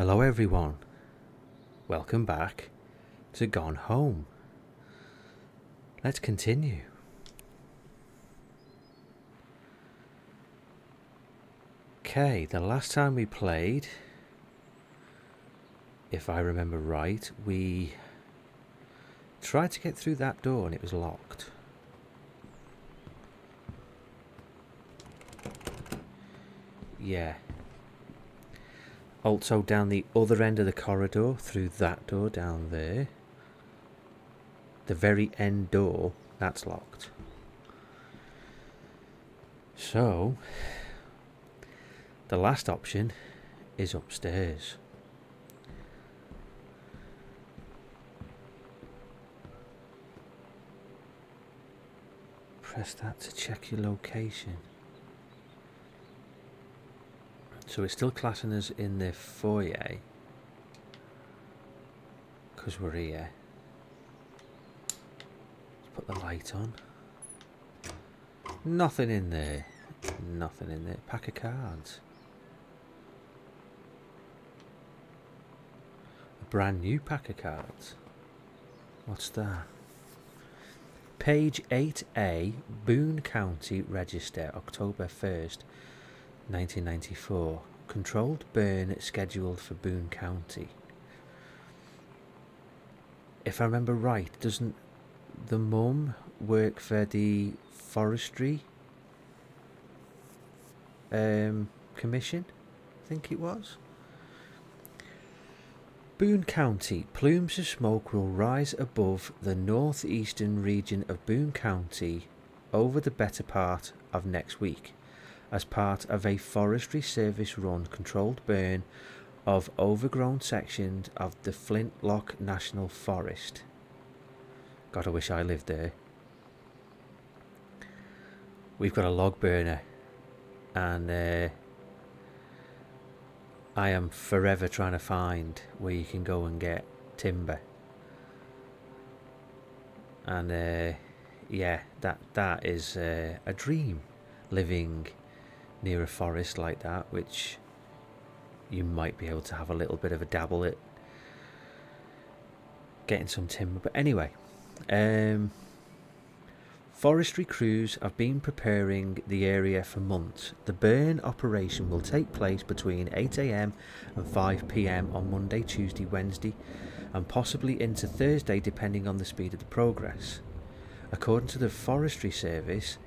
Hello everyone, welcome back to Gone Home. Let's continue. Okay, the last time we played, if I remember right, we tried to get through that door and it was locked. Yeah. Also down the other end of the corridor, through that door down there. The very end door, that's locked. So, the last option is upstairs. Press that to check your location. So it's still classing us in the foyer because we're here. Let's put the light on. Nothing in there. Nothing in there. Pack of cards. A brand new pack of cards. What's that? Page 8A, Boone County Register, October 1st, 1994. Controlled burn scheduled for Boone County. If I remember right, doesn't the mum work for the forestry commission? I think it was. Boone County. Plumes of smoke will rise above the northeastern region of Boone County over the better part of next week as part of a Forestry Service run controlled burn of overgrown sections of the Flintlock National Forest. God, I wish I lived there. We've got a log burner and I am forever trying to find where you can go and get timber. And yeah, that is a dream, living near a forest like that, which you might be able to have a little bit of a dabble at getting some timber. But anyway, forestry crews have been preparing the area for months. The burn operation will take place between 8 AM and 5 PM on Monday, Tuesday, Wednesday, and possibly into Thursday depending on the speed of the progress. According to the Forestry Service,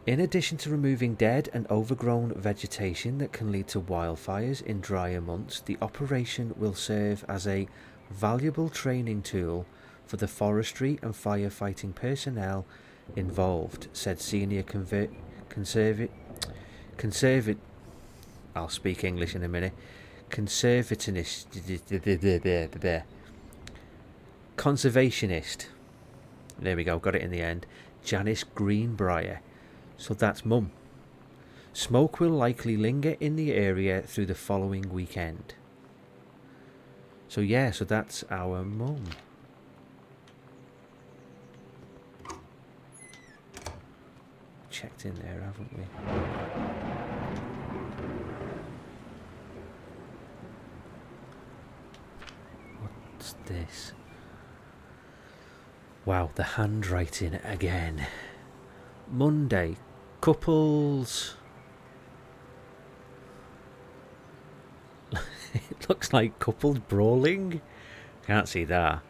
in addition to removing dead and overgrown vegetation that can lead to wildfires in drier months, the operation will serve as a valuable training tool for the forestry and firefighting personnel involved, said senior I'll speak English in a minute. Conservationist. There we go, got it in the end. Janice Greenbrier. So that's Mum. Smoke will likely linger in the area through the following weekend. So yeah, so that's our Mum. Checked in there, haven't we? What's this? Wow, the handwriting again. Monday, couples. It looks like couples brawling. Can't see that.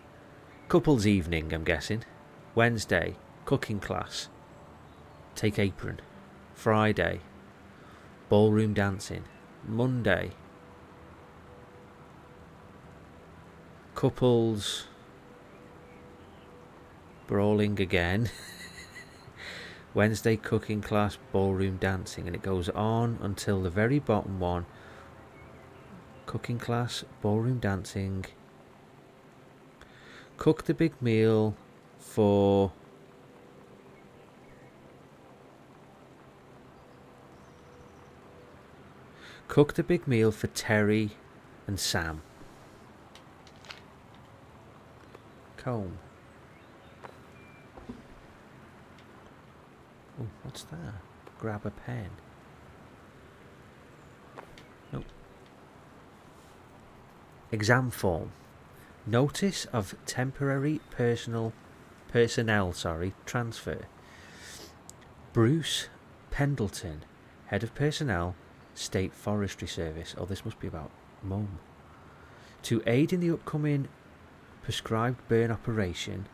Couples evening, I'm guessing. Wednesday, cooking class. Take apron. Friday, ballroom dancing. Monday, couples brawling again. Wednesday, cooking class, ballroom dancing, and it goes on until the very bottom one. Cooking class, ballroom dancing. Cook the big meal for Terry and Sam. Comb. Oh, what's that? Grab a pen. Nope. Exam form. Notice of temporary personnel transfer. Bruce Pendleton, Head of Personnel, State Forestry Service. Oh, this must be about Mum. To aid in the upcoming prescribed burn operation,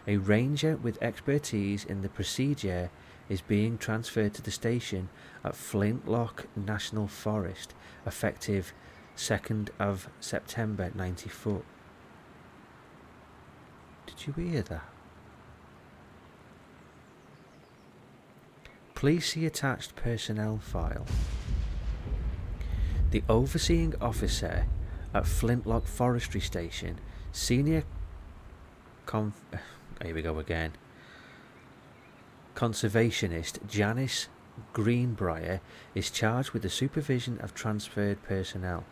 a ranger with expertise in the procedure is being transferred to the station at Flintlock National Forest, effective 2nd of September 94. Did you hear that? Please see attached personnel file. The overseeing officer at Flintlock Forestry Station, Senior here we go again. Conservationist Janice Greenbrier is charged with the supervision of transferred personnel.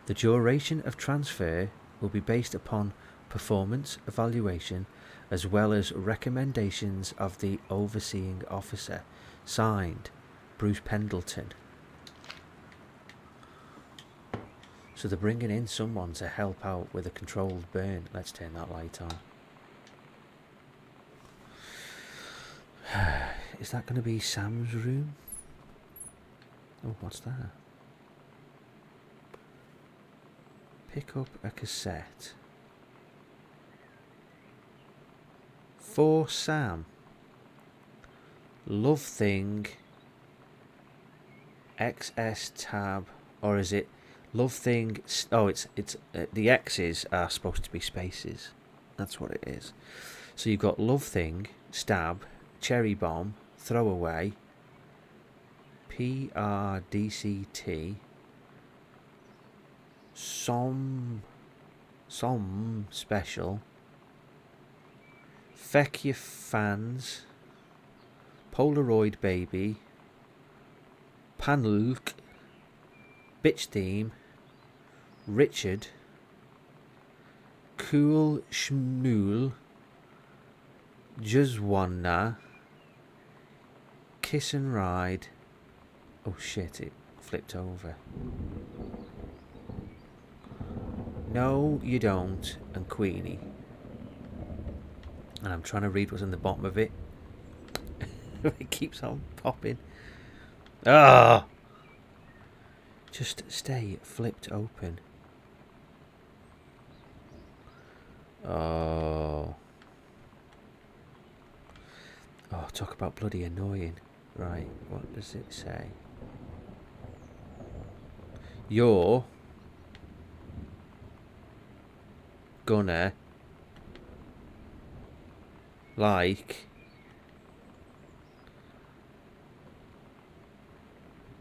The duration of transfer will be based upon performance evaluation as well as recommendations of the overseeing officer. Signed, Bruce Pendleton. So they're bringing in someone to help out with a controlled burn. Let's turn that light on. Is that going to be Sam's room? Oh, what's that? Pick up a cassette. For Sam. Love Thing. XS tab. Or is it Love Thing? Oh, it's the X's are supposed to be spaces. That's what it is. So you've got Love Thing, Stab, Cherry Bomb, Throwaway, PRDCT, Som Special, Feck Your Fans, Polaroid Baby, Panluk, Bitch Theme, Richard, Cool Schmool, Juzwanna, Kiss and Ride. Oh shit, it flipped over. No, you don't, and Queenie. And I'm trying to read what's in the bottom of it. It keeps on popping. Ah! Just stay flipped open. Oh. Oh, talk about bloody annoying. Right, what does it say? You're gonna like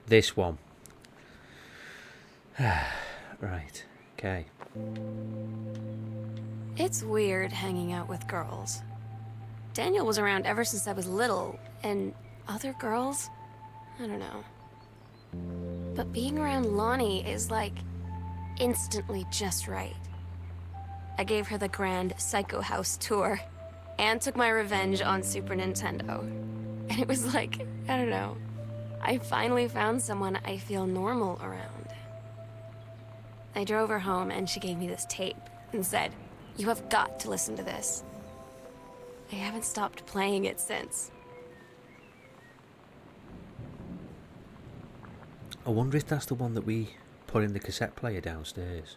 this one. Right, okay. It's weird hanging out with girls. Daniel was around ever since I was little, and other girls? I don't know. But being around Lonnie is like instantly just right. I gave her the grand Psycho House tour and took my revenge on Super Nintendo. And it was like, I don't know, I finally found someone I feel normal around. I drove her home and she gave me this tape and said, "You have got to listen to this." I haven't stopped playing it since. I wonder if that's the one that we put in the cassette player downstairs.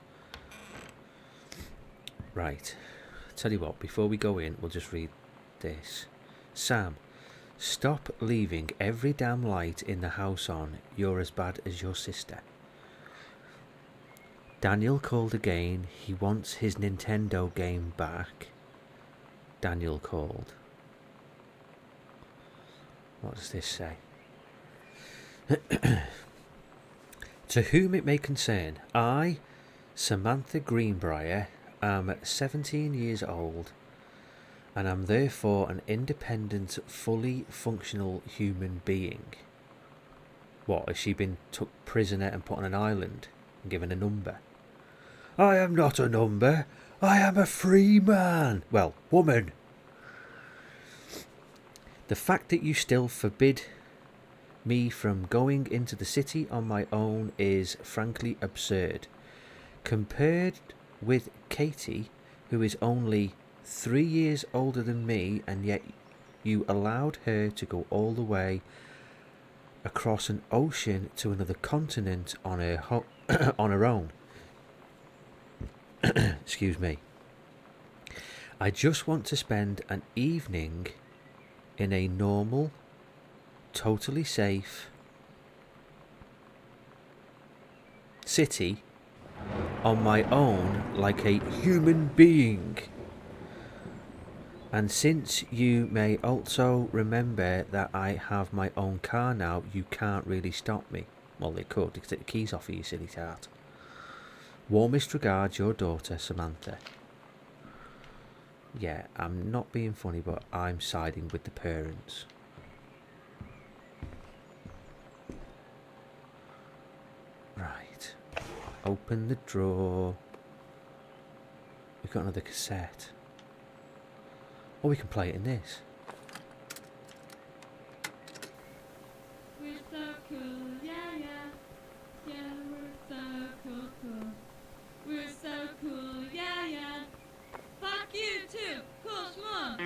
Right. Tell you what, before we go in, we'll just read this. Sam, stop leaving every damn light in the house on. You're as bad as your sister. Daniel called again. He wants his Nintendo game back. Daniel called. What does this say? To whom it may concern, I, Samantha Greenbrier, am 17 years old and am therefore an independent, fully functional human being. What, has she been took prisoner and put on an island and given a number? I am not a number. I am a free man. Well, woman. The fact that you still forbid me from going into the city on my own is frankly absurd. Compared with Katie, who is only 3 years older than me, and yet you allowed her to go all the way across an ocean to another continent on her on her own. Excuse me. I just want to spend an evening in a normal, totally safe city on my own like a human being. And since you may also remember that I have my own car now, you can't really stop me. Well, they could. They could take the keys off of you, silly tart. Warmest regards, your daughter, Samantha. Yeah, I'm not being funny, but I'm siding with the parents. Right. Open the drawer. We've got another cassette. Or we can play it in this. We're so cool, yeah, yeah. Yeah, we're so cool, cool. We're so cool, yeah, yeah. Fuck you too, cool schmuck.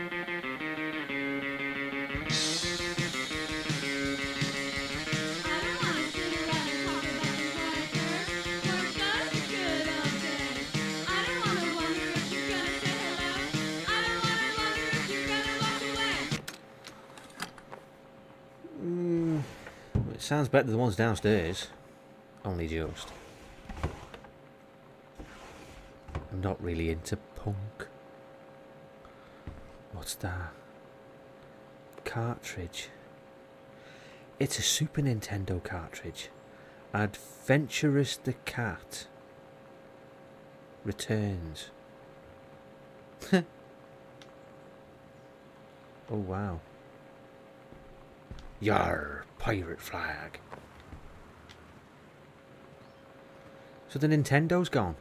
I don't wanna sit around and talk about the water. Work does a good all day. I don't wanna wonder if you're gonna say hello. I don't wanna wonder if you're gonna walk away. It sounds better than the ones downstairs. Only just. I'm not really into punk. What's that? Cartridge. It's a Super Nintendo cartridge. Adventurous the Cat returns. Oh wow. Yar, pirate flag. So the Nintendo's gone.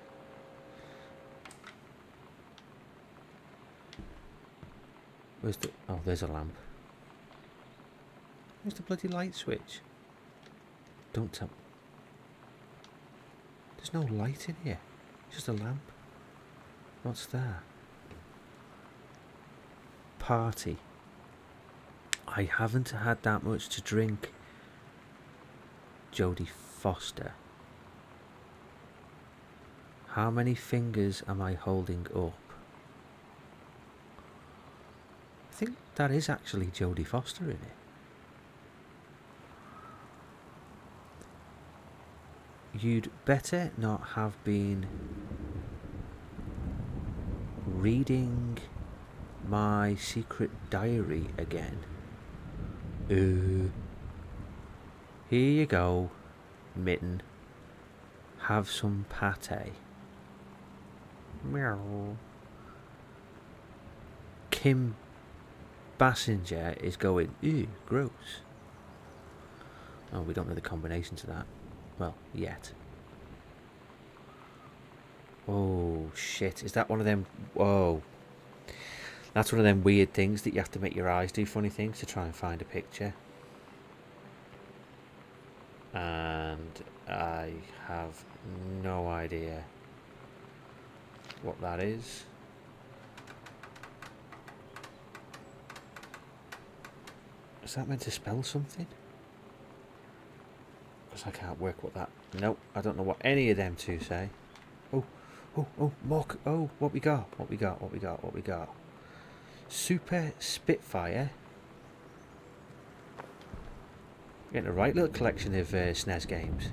Where's the... Oh, there's a lamp. Where's the bloody light switch? Don't tell... There's no light in here. Just a lamp. What's that? Party. I haven't had that much to drink. Jodie Foster. How many fingers am I holding up? I think that is actually Jodie Foster in it. You'd better not have been reading my secret diary again. Here you go, Mitten. Have some pate. Meow. Kim Bassinger is going, ew, gross. Oh, we don't know the combination to that. Well, yet. Oh, shit. Is that one of them... Whoa. That's one of them weird things that you have to make your eyes do funny things to try and find a picture. And I have no idea what that is. Is that meant to spell something? Because I can't work what that... Nope, I don't know what any of them two say. Oh, mock. Oh, what we got? Super Spitfire. Getting a right little collection of SNES games.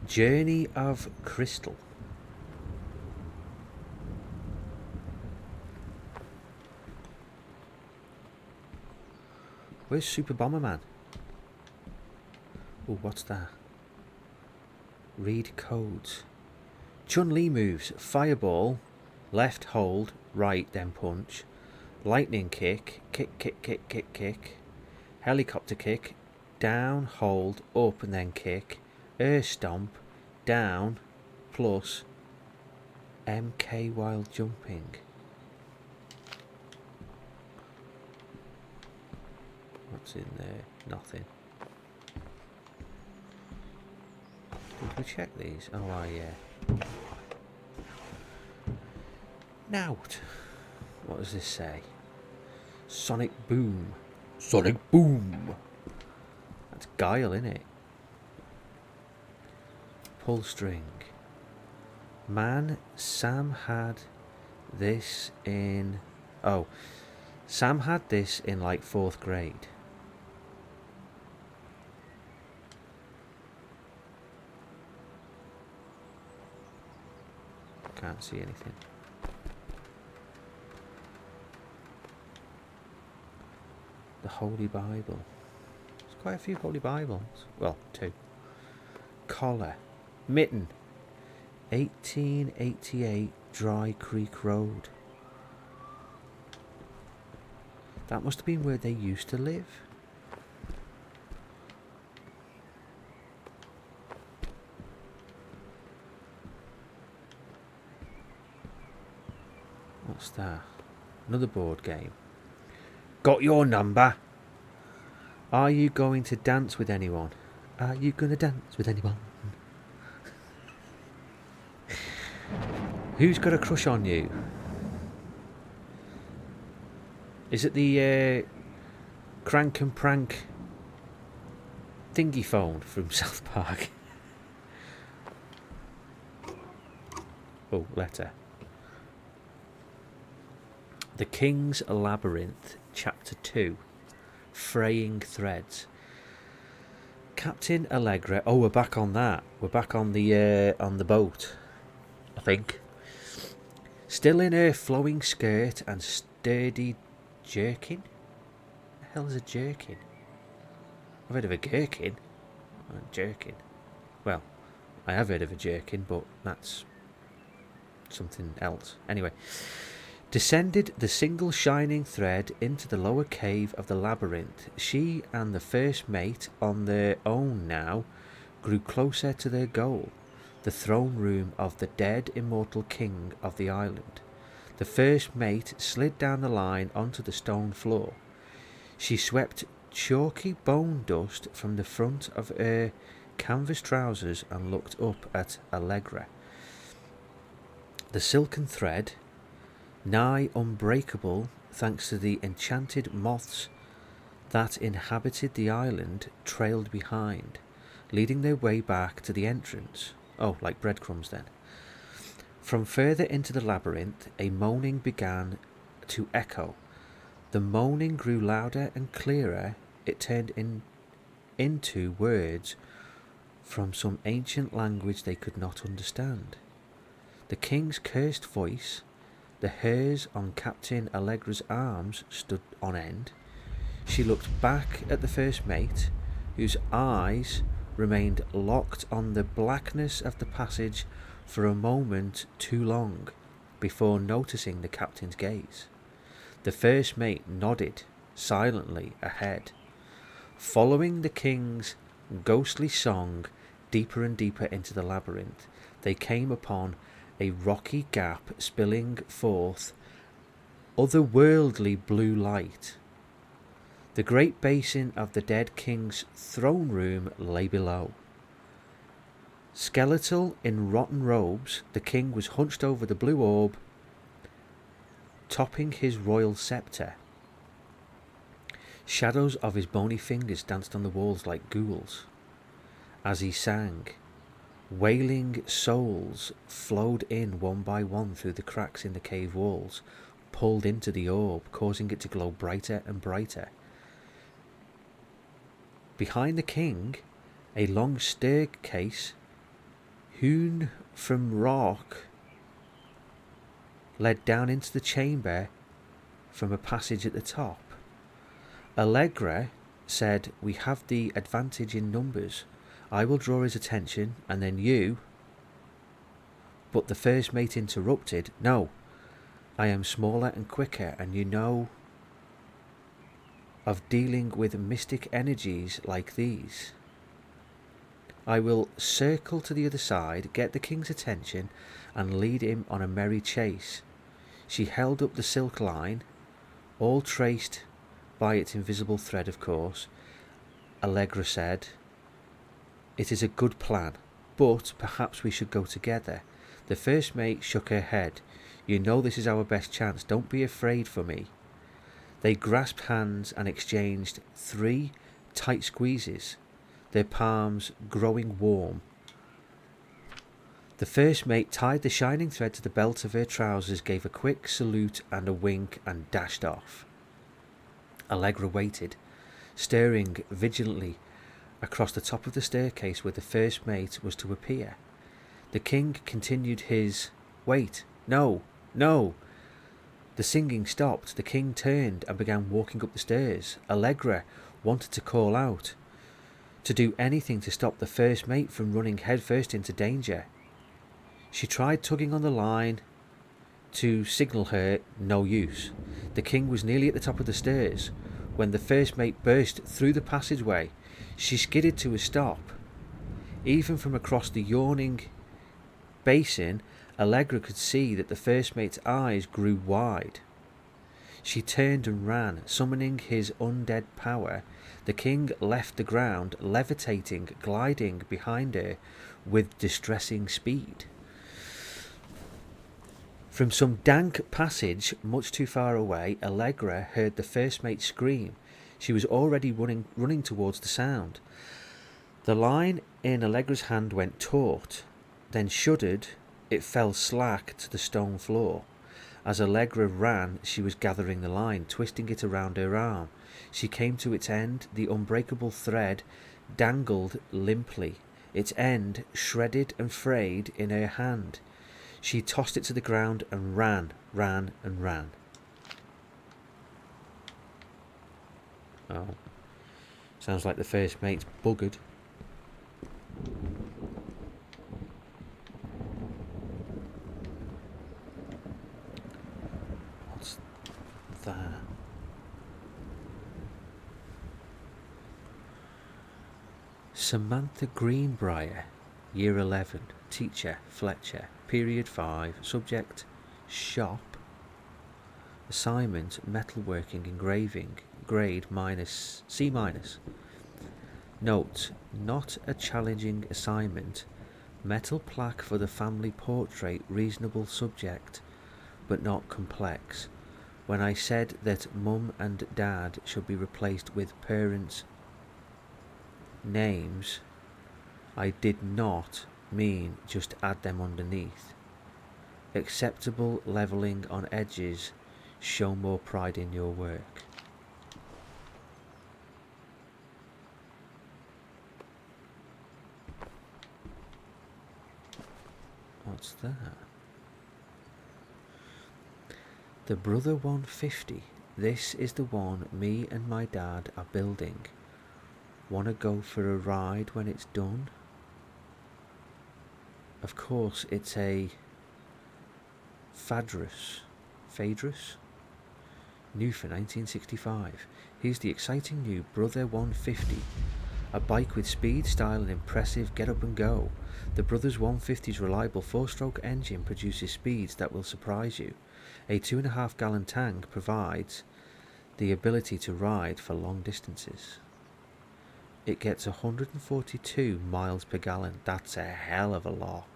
Journey of Crystal. Where's Super Bomberman? Oh, what's that? Read codes. Chun-Li moves. Fireball. Left hold. Right then punch. Lightning kick. Kick. Helicopter kick. Down, hold, up and then kick. Air stomp. Down. Plus. MK while jumping. What's in there? Nothing. Did we check these? Oh, yeah. Nout. What does this say? Sonic Boom. Sonic Boom. That's Guile, innit? Pull string. Man, Sam had this in... Oh, Sam had this in like 4th grade. Can't see anything. The Holy Bible. There's quite a few Holy Bibles. Well, 2. Collar. Mitten. 1888 Dry Creek Road. That must have been where they used to live. What's that? Another board game. Got your number? Are you going to dance with anyone? Are you going to dance with anyone? Who's got a crush on you? Is it the Crank and Prank thingy phone from South Park? Oh, letter. The King's Labyrinth, Chapter 2. Fraying Threads. Captain Allegra. Oh, we're back on that. We're back on the boat, I think. Still in her flowing skirt and sturdy jerkin. The hell is a jerkin? I've heard of a gherkin. Or a jerkin. Well, I have heard of a jerkin, but that's something else. Anyway. Descended the single shining thread into the lower cave of the labyrinth. She and the first mate, on their own now, grew closer to their goal, the throne room of the dead immortal king of the island. The first mate slid down the line onto the stone floor. She swept chalky bone dust from the front of her canvas trousers and looked up at Allegra. The silken thread, nigh unbreakable thanks to the enchanted moths that inhabited the island, trailed behind, leading their way back to the entrance. Oh, like breadcrumbs then. From further into the labyrinth, a moaning began to echo. The moaning grew louder and clearer. It turned into words from some ancient language they could not understand. The king's cursed voice, the hairs on Captain Allegra's arms stood on end. She looked back at the first mate, whose eyes remained locked on the blackness of the passage for a moment too long before noticing the captain's gaze. The first mate nodded silently ahead. Following the king's ghostly song deeper and deeper into the labyrinth, they came upon a rocky gap spilling forth otherworldly blue light. The great basin of the dead king's throne room lay below. Skeletal in rotten robes, the king was hunched over the blue orb, topping his royal sceptre. Shadows of his bony fingers danced on the walls like ghouls. As he sang, wailing souls flowed in one by one through the cracks in the cave walls, pulled into the orb, causing it to glow brighter and brighter. Behind the king, a long staircase, hewn from rock, led down into the chamber from a passage at the top. Allegra said, "We have the advantage in numbers. I will draw his attention, and then you..." But the first mate interrupted. "No, I am smaller and quicker, and you know of dealing with mystic energies like these. I will circle to the other side, get the king's attention, and lead him on a merry chase." She held up the silk line, all traced by its invisible thread, of course. Allegra said, "It is a good plan, but perhaps we should go together." The first mate shook her head. You know this is our best chance. Don't be afraid for me." They grasped hands and exchanged 3 tight squeezes, their palms growing warm. The first mate tied the shining thread to the belt of her trousers, gave a quick salute and a wink, and dashed off. Allegra waited, staring vigilantly across the top of the staircase where the first mate was to appear. The king continued his, "Wait, no, no." The singing stopped. The king turned and began walking up the stairs. Allegra wanted to call out, to do anything to stop the first mate from running headfirst into danger. She tried tugging on the line to signal her, no use. The king was nearly at the top of the stairs when the first mate burst through the passageway. She skidded to a stop. Even from across the yawning basin, Allegra could see that the first mate's eyes grew wide. She turned and ran, summoning his undead power. The king left the ground, levitating, gliding behind her with distressing speed. From some dank passage much too far away, Allegra heard the first mate scream. She was already running towards the sound. The line in Allegra's hand went taut, then shuddered. It fell slack to the stone floor. As Allegra ran, she was gathering the line, twisting it around her arm. She came to its end. The unbreakable thread dangled limply, its end shredded and frayed in her hand. She tossed it to the ground and ran. Oh. Sounds like the first mate's buggered. What's that? Samantha Greenbrier, Year 11, Teacher, Fletcher, Period 5, Subject, Shop, Assignment, Metalworking, Engraving, Grade C-. Note, not a challenging assignment. Metal plaque for the family portrait, reasonable subject, but not complex. When I said that Mum and Dad should be replaced with parents' names, I did not mean just add them underneath. Acceptable levelling on edges. Show more pride in your work. What's that? The Brother 150. This is the one me and my dad are building. Wanna go for a ride when it's done? Of course, it's a Phaedrus, new for 1965. Here's the exciting new Brother 150, a bike with speed, style and impressive get up and go. The Brothers 150's reliable 4-stroke engine produces speeds that will surprise you. A 2.5 gallon tank provides the ability to ride for long distances. It gets 142 miles per gallon. That's a hell of a lot.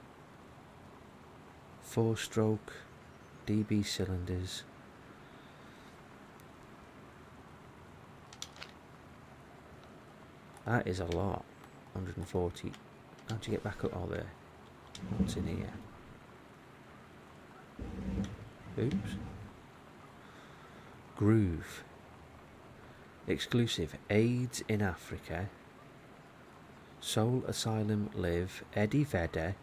4-stroke DB cylinders. That is a lot. 140. How'd you get back up all there? What's in here? Oops. Groove. Exclusive. AIDS in Africa. Soul Asylum Live. Eddie Vedder.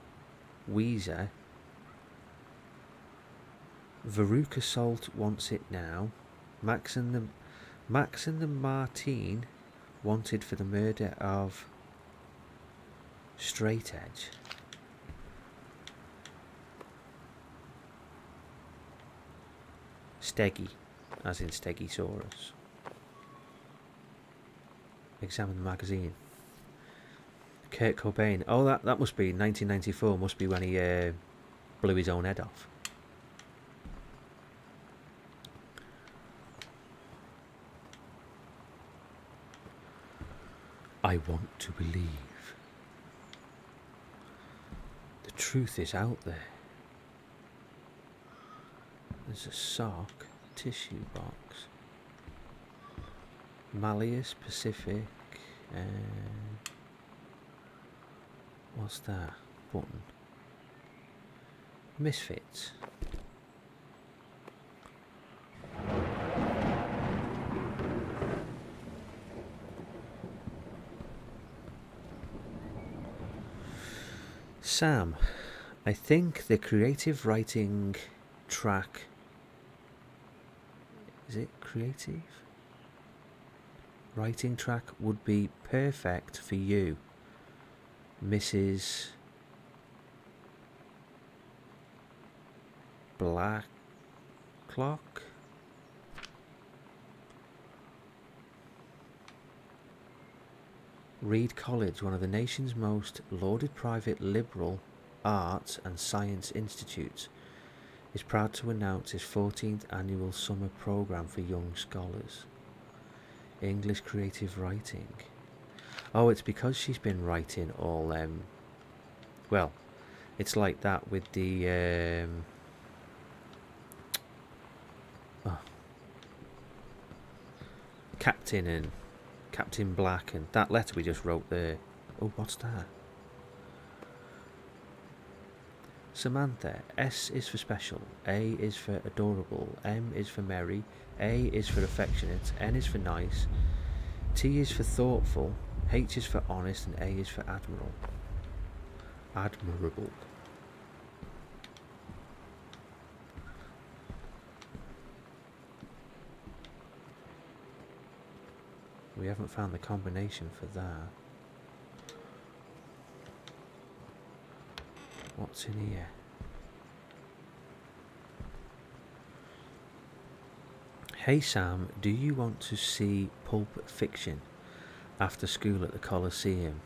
Weezer. Veruca Salt wants it now. Max and the Martine wanted for the murder of Straight Edge. Steggy, as in Stegosaurus. Examine the magazine. Kurt Cobain. Oh, that must be 1994. Must be when he blew his own head off. I want to believe. The truth is out there. There's a sock, tissue box. Malleus Pacific. What's that? Button. Misfits. Sam, I think the creative writing track. Is it creative? Writing track would be perfect for you, Mrs. Blacklock. Reed College, one of the nation's most lauded private liberal arts and science institutes, is proud to announce its 14th annual summer program for young scholars. English creative writing. Oh, it's because she's been writing all well, it's like that with the Captain and Captain Black and that letter we just wrote there. Oh, what's that? Samantha, S is for special, A is for adorable, M is for merry, A is for affectionate, N is for nice, T is for thoughtful, H is for honest, and A is for admirable. Admirable. We haven't found the combination for that. What's in here? Hey Sam, do you want to see Pulp Fiction after school at the Coliseum?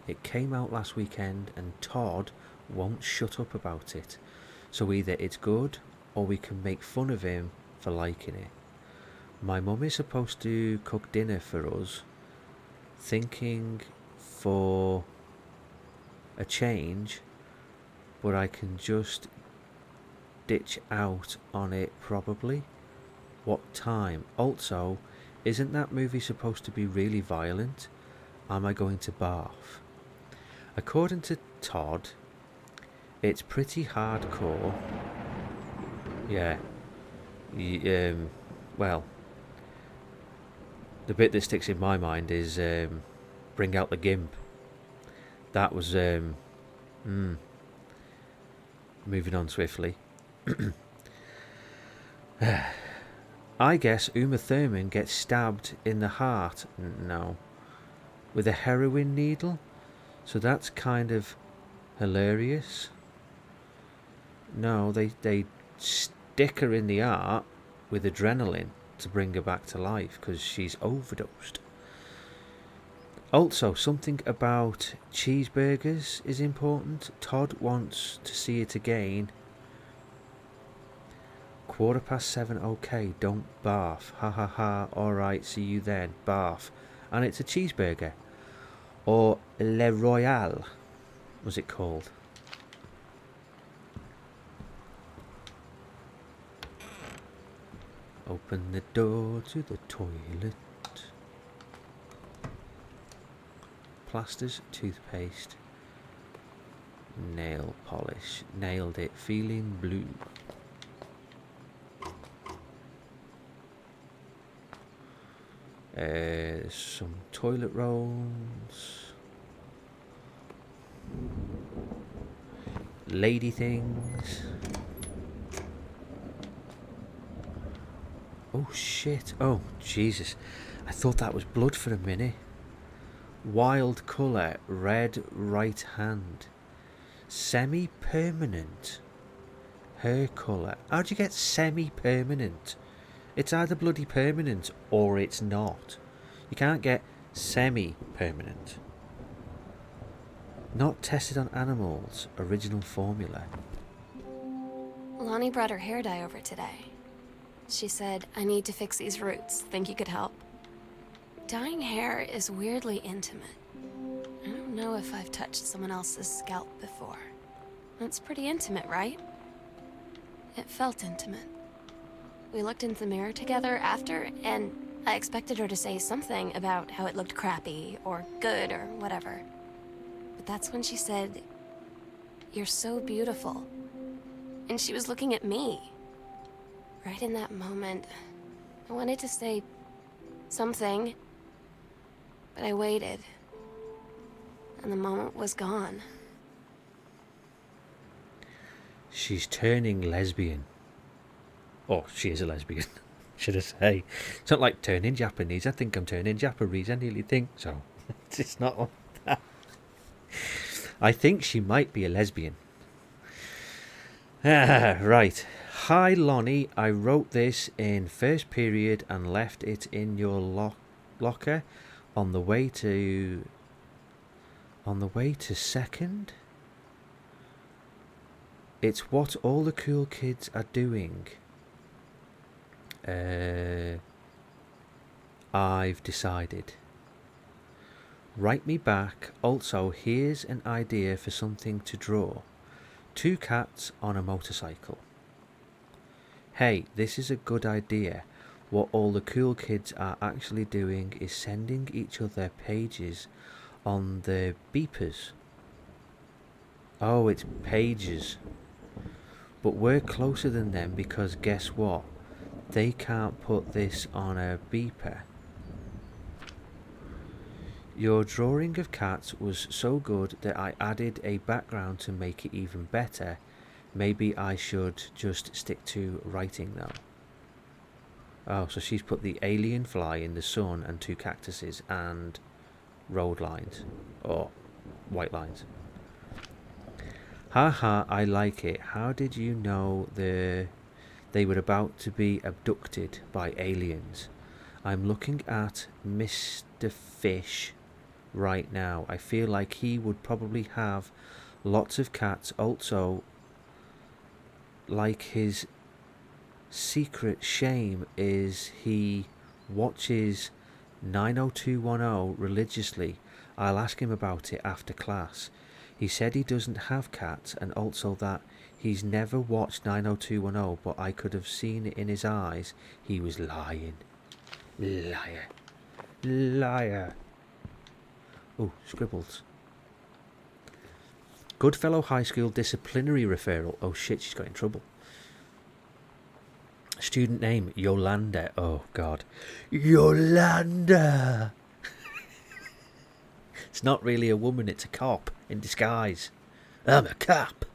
It came out last weekend and Todd won't shut up about it. So either it's good or we can make fun of him for liking it. My mum is supposed to cook dinner for us, thinking for a change, but I can just ditch out on it probably. What time? Also, isn't that movie supposed to be really violent? Am I going to barf? According to Todd, it's pretty hardcore. Yeah. Well, the bit that sticks in my mind is bring out the gimp. That was moving on swiftly. I guess Uma Thurman gets stabbed in the heart. No, with a heroin needle. So that's kind of hilarious. No, they stick her in the heart with adrenaline to bring her back to life because she's overdosed. Also, something about cheeseburgers is important. Todd wants to see it again. 7:15, okay, don't barf. Ha ha ha, alright, see you then, barf. And it's a cheeseburger. Or Le Royale, was it called? Open the door to the toilet. Plasters, toothpaste, nail polish. Nailed it. Feeling blue. Some toilet rolls. Lady things. Oh shit. Oh Jesus. I thought that was blood for a minute. Wild colour, red right hand. Semi-permanent. Hair colour. How'd you get semi-permanent? It's either bloody permanent or it's not. You can't get semi-permanent. Not tested on animals. Original formula. Lonnie brought her hair dye over today. She said, I need to fix these roots. Think you could help? Dyeing hair is weirdly intimate. I don't know if I've touched someone else's scalp before. It's pretty intimate, right? It felt intimate. We looked in the mirror together after, and I expected her to say something about how it looked crappy or good or whatever. But that's when she said, "You're so beautiful." And she was looking at me. Right in that moment, I wanted to say something, but I waited. And the moment was gone. She's turning lesbian. Oh, she is a lesbian, should I say. It's not like turning Japanese. I think I'm turning Japanese. I nearly think so. It's not like that. I think she might be a lesbian. Right. Hi, Lonnie. I wrote this in first period and left it in your locker on the way to second. It's what all the cool kids are doing. I've decided. Write me back. Also, here's an idea for something to draw. 2 cats on a motorcycle. Hey, this is a good idea. What all the cool kids are actually doing is sending each other pages on the beepers. Oh, it's pages. But we're closer than them because guess what? They can't put this on a beeper. Your drawing of cats was so good that I added a background to make it even better. Maybe I should just stick to writing though. Oh, so she's put the alien fly in the sun and 2 cactuses and road lines. Or white lines. Haha, I like it. How did you know they were about to be abducted by aliens? I'm looking at Mr. Fish right now. I feel like he would probably have lots of cats. Also, like his secret shame is he watches 90210 religiously. I'll ask him about it after class. He said he doesn't have cats and also that he's never watched 90210, but I could have seen it in his eyes. He was lying. Liar. Liar. Oh, scribbles. Goodfellow High School disciplinary referral. Oh shit, she's got in trouble. Student name, Yolanda. Oh god. Yolanda! It's not really a woman, it's a cop in disguise. I'm a cop.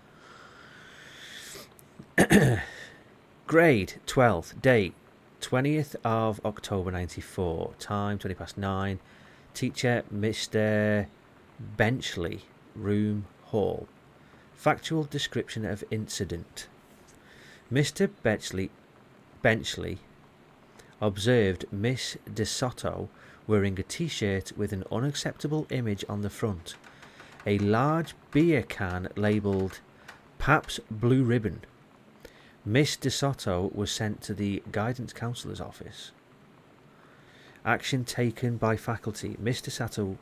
Grade 12th, date 20th of October 94, time 20 past 9. Teacher Mr. Benchley, room hall. Factual description of incident. Mr. Benchley observed Miss DeSoto wearing a t-shirt with an unacceptable image on the front. A large beer can labelled Pabst Blue Ribbon. Miss DeSoto was sent to the guidance counsellor's office. Action taken by faculty. Miss DeSoto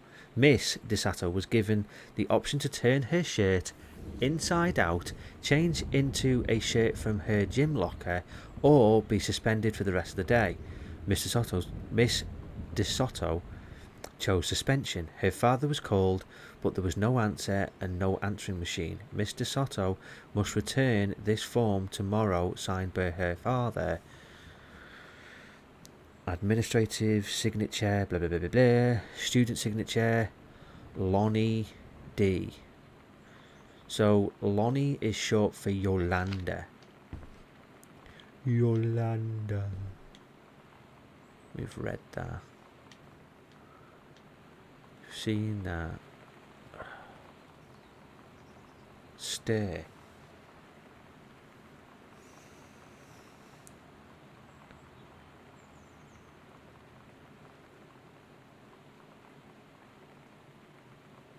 was given the option to turn her shirt inside out, change into a shirt from her gym locker, or be suspended for the rest of the day. Miss DeSoto chose suspension. Her father was called, but there was no answer and no answering machine. Miss DeSoto must return this form tomorrow, signed by her father. Administrative signature, blah blah blah blah blah. Student signature, Lonnie D. So Lonnie is short for Yolanda. Yolanda. We've read that. Seen that. Stay.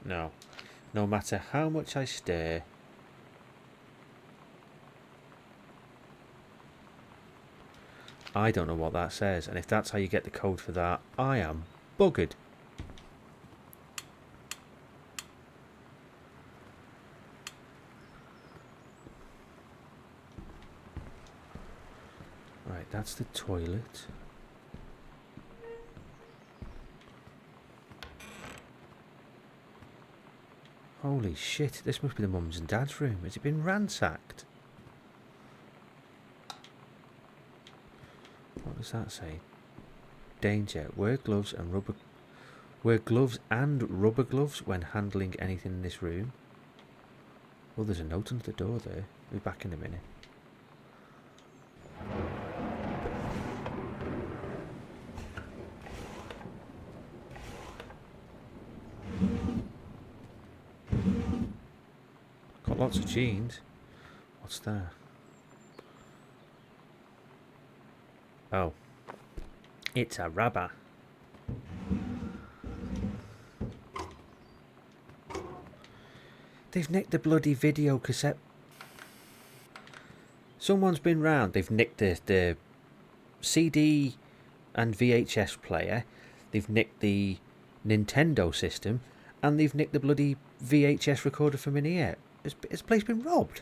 No. No matter how much I stare, I don't know what that says, and if that's how you get the code for that, I am buggered. Right. that's the toilet. Holy shit, this must be the mum's and dad's room. Has it been ransacked? What does that say? Danger. Wear gloves and rubber gloves when handling anything in this room. Oh, there's a note under the door there. We'll be back in a minute. Got lots of jeans. What's that? Oh. It's a rubber. They've nicked the bloody video cassette. Someone's been round. They've nicked the CD and VHS player. They've nicked the Nintendo system. And they've nicked the bloody VHS recorder from in here. Has this place been robbed?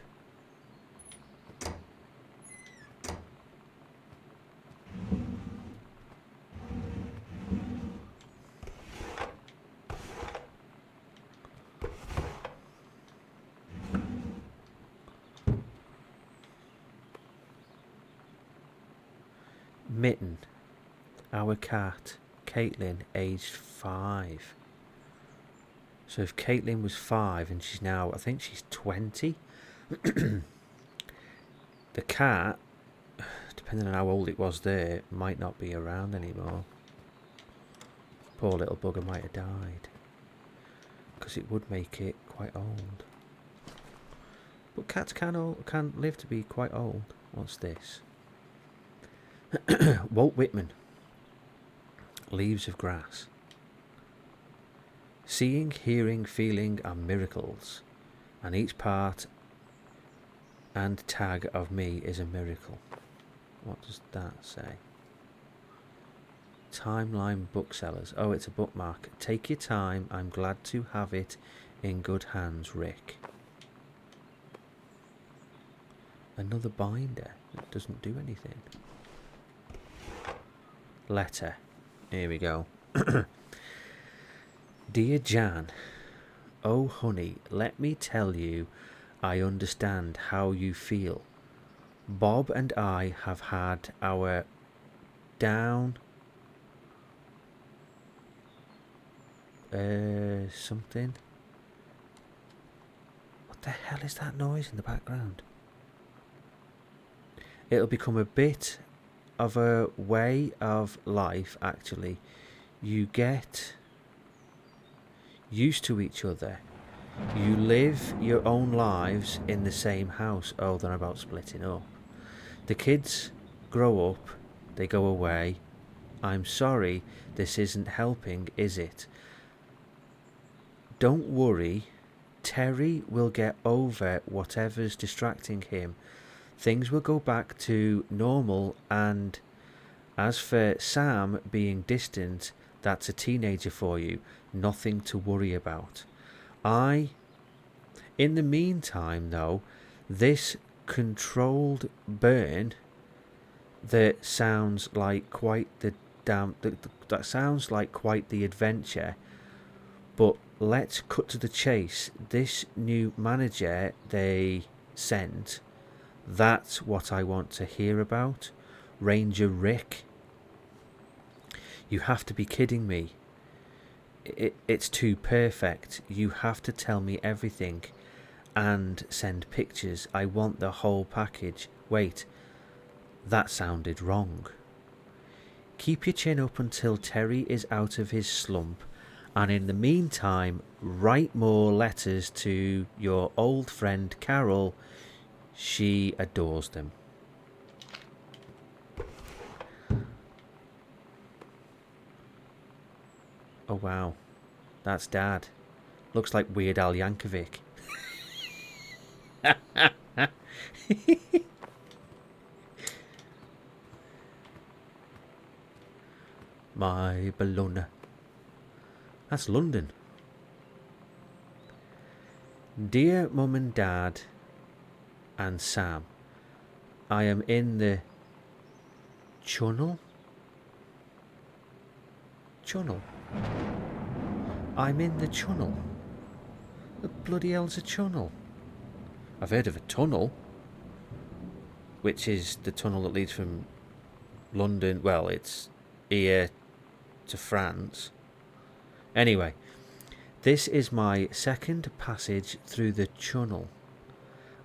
Mitten, our cat, Caitlin, aged 5. So if Caitlin was 5 and she's now, I think she's 20, the cat, depending on how old it was there, might not be around anymore. Poor little bugger might have died. Because it would make it quite old. But cats can live to be quite old. What's this? Walt Whitman. Leaves of Grass. Seeing, hearing, feeling are miracles, and each part and tag of me is a miracle. What does that say? Timeline Booksellers. Oh, it's a bookmark. Take your time. I'm glad to have it in good hands, Rick. Another binder that doesn't do anything. Letter. Here we go. Dear Jan, oh honey, let me tell you, I understand how you feel. Bob and I have had our down something. What the hell is that noise in the background? It'll become a bit of a way of life, actually. You get used to each other. You live your own lives in the same house. Oh, they're about splitting up. The kids grow up, they go away. I'm sorry, this isn't helping, is it? Don't worry, Terry will get over whatever's distracting him. Things will go back to normal, and as for Sam being distant, that's a teenager for you. Nothing to worry about. In the meantime, though, this controlled burn that sounds like quite the that sounds like quite the adventure. But let's cut to the chase. This new manager they sent, that's what I want to hear about. Ranger Rick. You have to be kidding me. It's too perfect. You have to tell me everything and send pictures. I want the whole package. Wait, that sounded wrong. Keep your chin up until Terry is out of his slump, and in the meantime, write more letters to your old friend Carol. She adores them. Oh wow, that's Dad. Looks like Weird Al Yankovic. My Bologna. That's London. Dear Mum and Dad and Sam, I am in the Chunnel? Chunnel? I'm in the chunnel. The bloody hell's a chunnel? I've heard of a tunnel, which is the tunnel that leads from London. Well, it's here to France. Anyway, this is my second passage through the chunnel.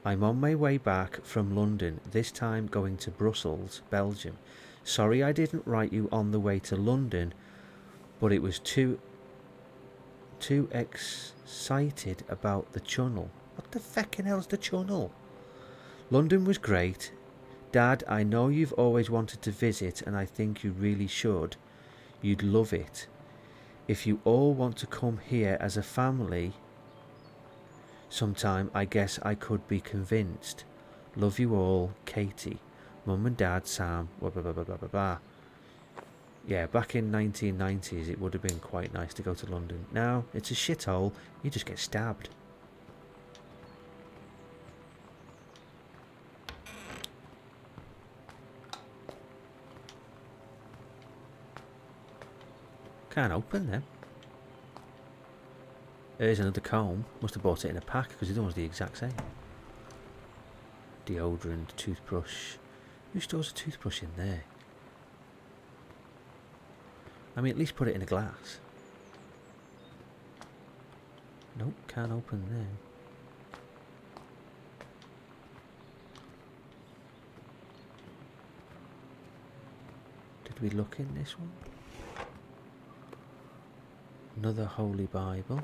I'm on my way back from London, this time going to Brussels, Belgium. Sorry I didn't write you on the way to London, but it was too excited about the chunnel. What the feckin' hell's the chunnel? London was great. Dad, I know you've always wanted to visit, and I think you really should. You'd love it. If you all want to come here as a family sometime, I guess I could be convinced. Love you all, Katie. Mum and Dad, Sam. Blah, blah, blah, blah, blah, blah. Yeah, back in 1990s, it would have been quite nice to go to London. Now, it's a shithole. You just get stabbed. Can't open them. There's another comb. Must have bought it in a pack because it was the exact same. Deodorant, toothbrush. Who stores a toothbrush in there? I mean, at least put it in a glass. Nope, can't open there. Did we look in this one? Another Holy Bible.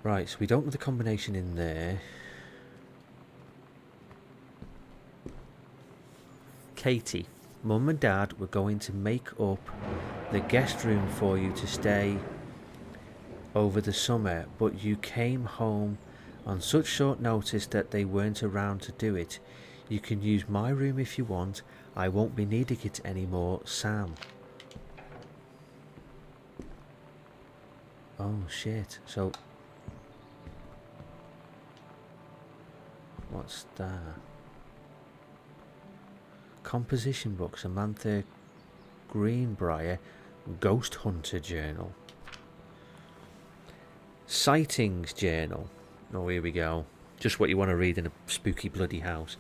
Right, so we don't know the combination in there. Katie, Mum and Dad were going to make up the guest room for you to stay over the summer, but you came home on such short notice that they weren't around to do it. You can use my room if you want. I won't be needing it anymore, Sam. Oh shit, so... what's that? Composition book, Samantha Greenbrier, Ghost Hunter Journal. Sightings Journal. Oh, here we go. Just what you want to read in a spooky bloody house.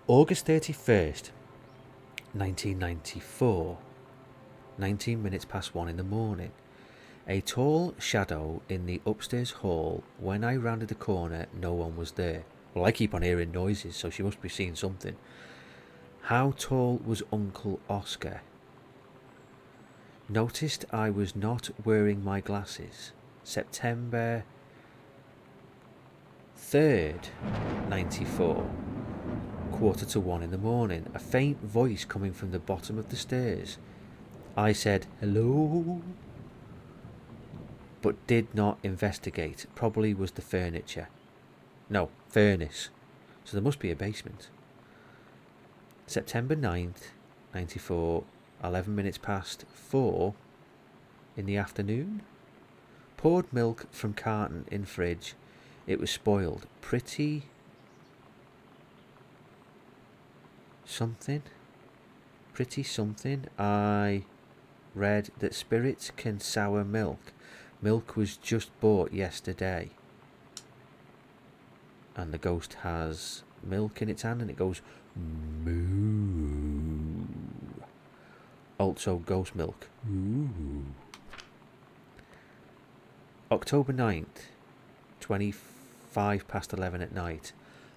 August 31st, 1994. 19 minutes past 1 in the morning. A tall shadow in the upstairs hall. When I rounded the corner, no one was there. Well, I keep on hearing noises, so she must be seeing something. How tall was Uncle Oscar? Noticed I was not wearing my glasses. September 3rd, 94. 1:45 in the morning. A faint voice coming from the bottom of the stairs. I said, hello, but did not investigate. Probably was the furniture. No, furnace. So there must be a basement. September 9th, 94, 11 minutes past 4 in the afternoon. Poured milk from carton in fridge. It was spoiled. Pretty something. I read that spirits can sour milk. Milk was just bought yesterday. And the ghost has milk in its hand and it goes moo. Also ghost milk. Ooh. October 9th, 25 past 11 at night.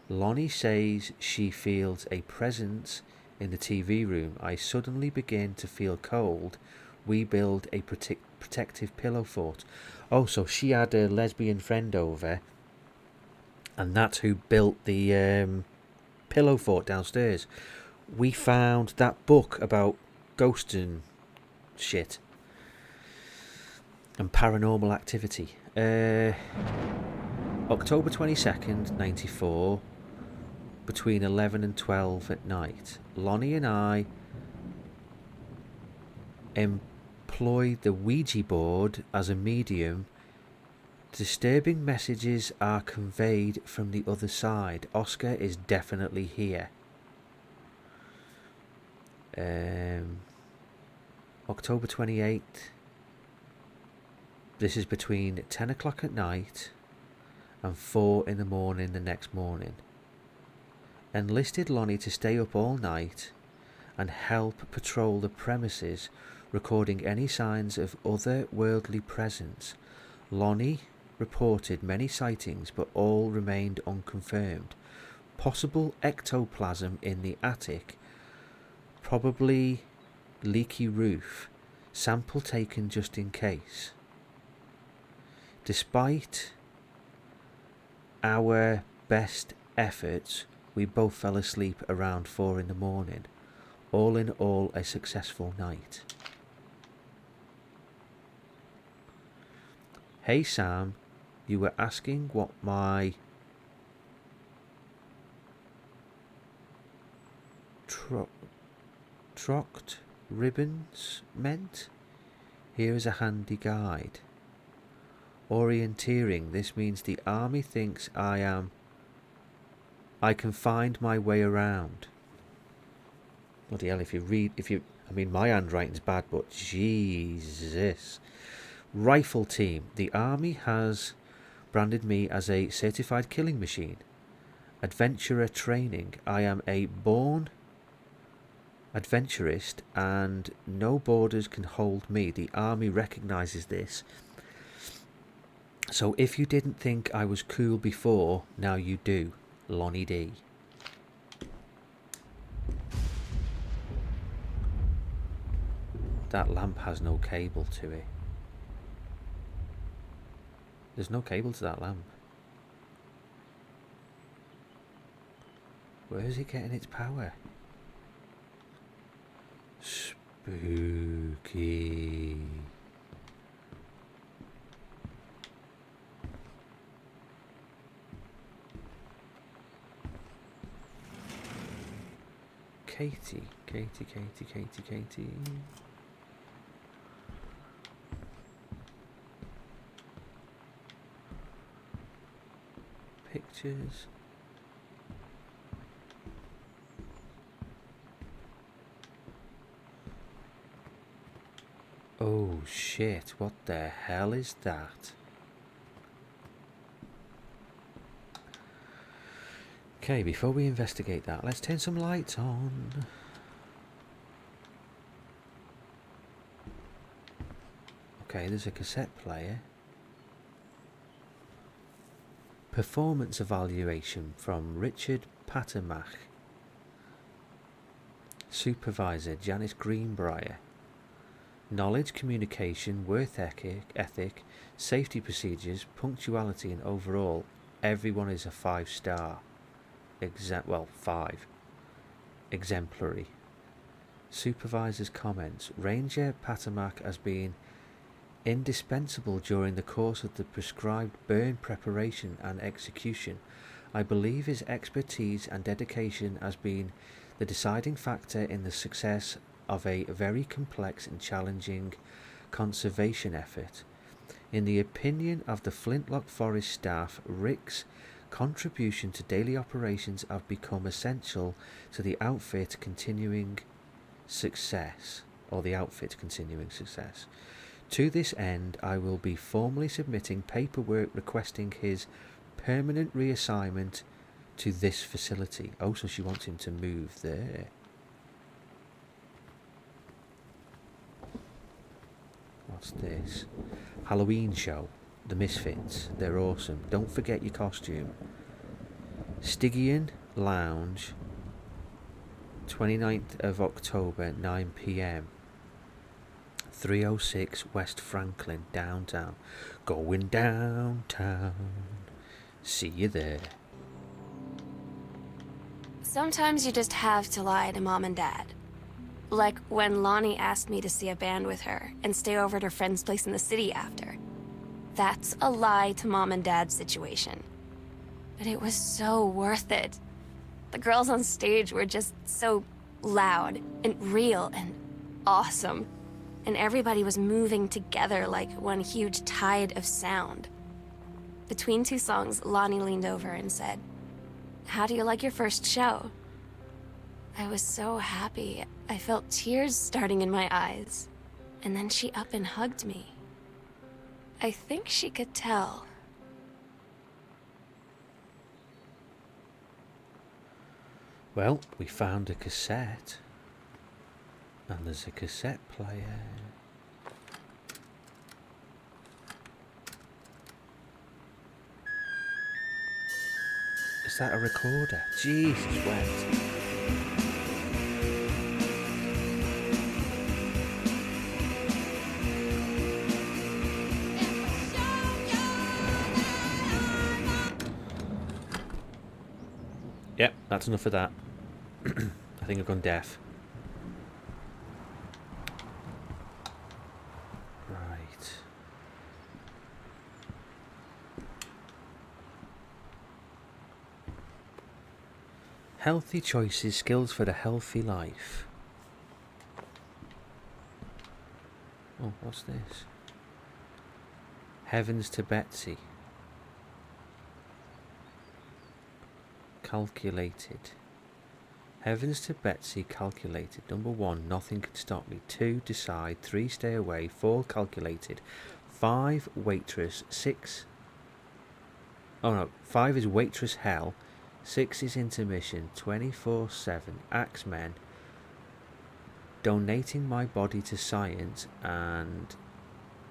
Lonnie says she feels a presence in the TV room. I suddenly begin to feel cold. We build a protective pillow fort. Oh, so she had a lesbian friend over, and that's who built the pillow fort downstairs. We found that book about ghosts and shit and paranormal activity. October 22nd, 94, between 11 and 12 at night. Lonnie and I employed the Ouija board as a medium Disturbing messages are conveyed from the other side. Oscar is definitely here. October 28th. This is between 10 o'clock at night and 4 in the morning the next morning. Enlisted Lonnie to stay up all night and help patrol the premises, recording any signs of otherworldly presence. Lonnie reported many sightings, but all remained unconfirmed. Possible ectoplasm in the attic, probably leaky roof, sample taken just in case. Despite our best efforts, we both fell asleep around 4 in the morning. All in all, a successful night. Hey Sam, you were asking what my trocked ribbons meant? Here is a handy guide. Orienteering. This means the army thinks I can find my way around. Bloody hell, I mean, my handwriting's bad, but Jesus. Rifle team. The army has branded me as a certified killing machine. Adventurer training. I am a born adventurist and no borders can hold me. The army recognizes this. So if you didn't think I was cool before, now you do. Lonnie D. That lamp has no cable to it. There's no cable to that lamp. Where is it getting its power? Spooky. Katie. Pictures. Oh shit, what the hell is that? Okay, before we investigate that, let's turn some lights on. Okay, there's a cassette player. Performance evaluation from Richard Patermach. Supervisor Janice Greenbrier. Knowledge, communication, work ethic, safety procedures, punctuality and overall, everyone is a 5-star. 5. Exemplary. Supervisor's comments. Ranger Patermach has been indispensable during the course of the prescribed burn preparation and execution. I believe his expertise and dedication has been the deciding factor in the success of a very complex and challenging conservation effort. In the opinion of the Flintlock Forest staff, Rick's contribution to daily operations have become essential to the outfit continuing success. To this end, I will be formally submitting paperwork requesting his permanent reassignment to this facility. Oh, so she wants him to move there. What's this? Halloween show. The Misfits. They're awesome. Don't forget your costume. Stygian Lounge. 29th of October, 9 p.m. 306 West Franklin, downtown. Going downtown. See you there. Sometimes you just have to lie to Mom and Dad. Like when Lonnie asked me to see a band with her and stay over at her friend's place in the city after. That's a lie to Mom and Dad's situation. But it was so worth it. The girls on stage were just so loud and real and awesome. And everybody was moving together like one huge tide of sound. Between two songs, Lonnie leaned over and said, "How do you like your first show?" I was so happy. I felt tears starting in my eyes. And then she up and hugged me. I think she could tell. Well, we found a cassette. And there's a cassette player. Is that a recorder? Jesus wept. Yep, that's enough of that. I think I've gone deaf. Right. Healthy choices, skills for the healthy life. Oh, what's this? Heavens to Betsy. Calculated. Heavens to Betsy, calculated. Number 1, nothing can stop me. 2, decide. 3, stay away. 4, calculated. 5, waitress. 6. Oh no, 5 is waitress hell. 6 is intermission. 24/7. Axemen. Donating my body to science. And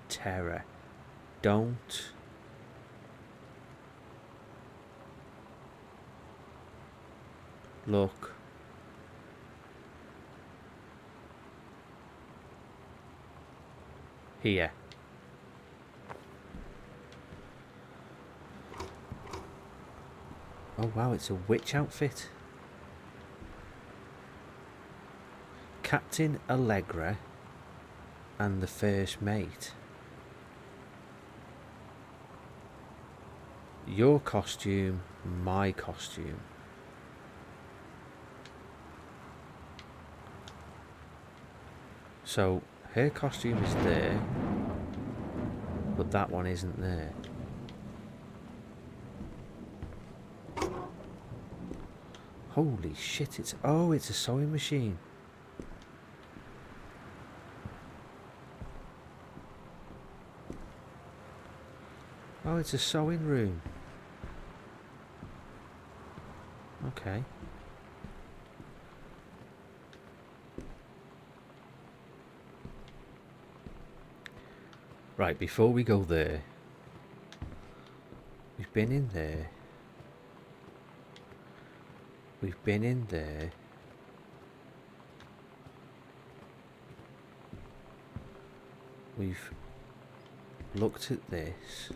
terror. Don't. Look. Here. Oh wow, it's a witch outfit. Captain Allegra and the first mate. Your costume, my costume. So her costume is there, but that one isn't there. Holy shit, it's a sewing machine. Oh, it's a sewing room. Okay. Right, before we go there, we've been in there. We've been in there. We've looked at this.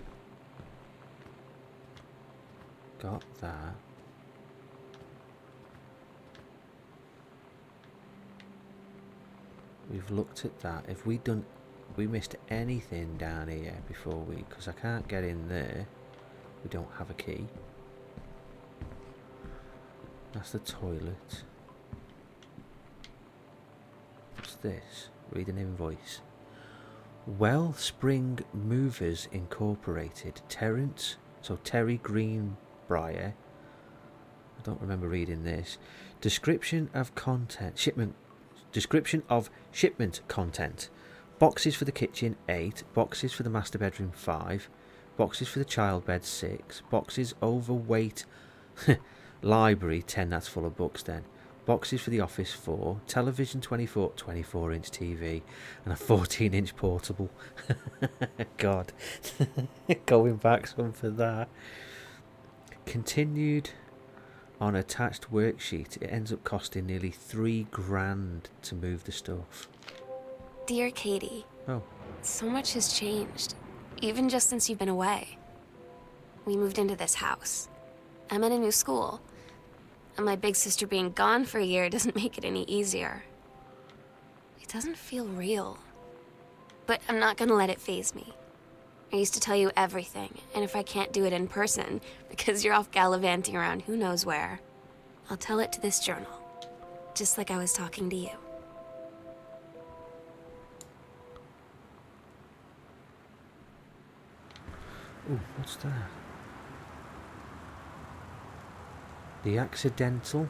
Got that. We've looked at that. If we missed anything down here before because I can't get in there. We don't have a key. That's the toilet. What's this? Read an invoice. Wellspring Movers Incorporated. Terry Greenbrier. I don't remember reading this. Description of shipment content. Boxes for the kitchen 8, boxes for the master bedroom 5, boxes for the child bed 6, boxes overweight library 10, that's full of books then. Boxes for the office 4, television 24-inch TV and a 14-inch portable. God. Going back some for that. Continued on attached worksheet, it ends up costing nearly $3,000 to move the stuff. Dear Katie. Oh. So much has changed, even just since you've been away. We moved into this house. I'm in a new school. And my big sister being gone for a year doesn't make it any easier. It doesn't feel real. But I'm not gonna let it faze me. I used to tell you everything, and if I can't do it in person, because you're off gallivanting around who knows where, I'll tell it to this journal. Just like I was talking to you. Ooh, what's that? The accidental,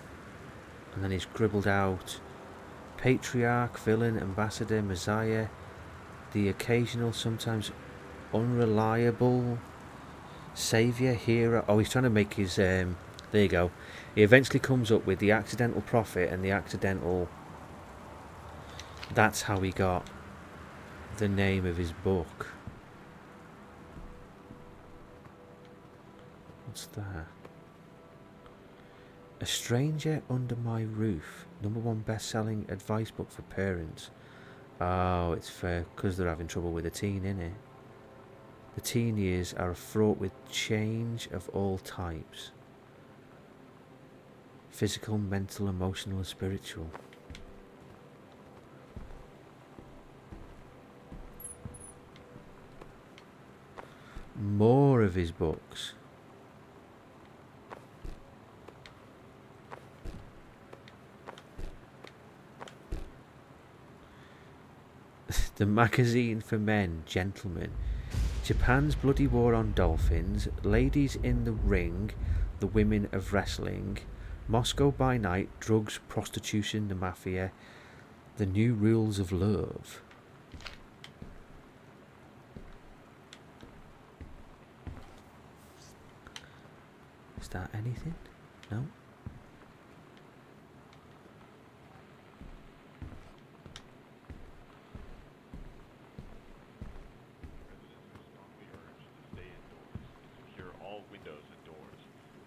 and then he's scribbled out patriarch, villain, ambassador, messiah, the occasional, sometimes unreliable, saviour, hero. Oh, he's trying to make his, there you go. He eventually comes up with the accidental prophet and the accidental, that's how he got the name of his book. What's that? A Stranger Under My Roof, #1 best-selling advice book for parents. Oh, it's fair, because they're having trouble with a teen, innit? The teen years are fraught with change of all types. Physical, mental, emotional and spiritual. More of his books. The magazine for men, gentlemen. Japan's bloody war on dolphins, ladies in the ring, the women of wrestling, Moscow by night, drugs, prostitution, the mafia, the new rules of love. Is that anything? No?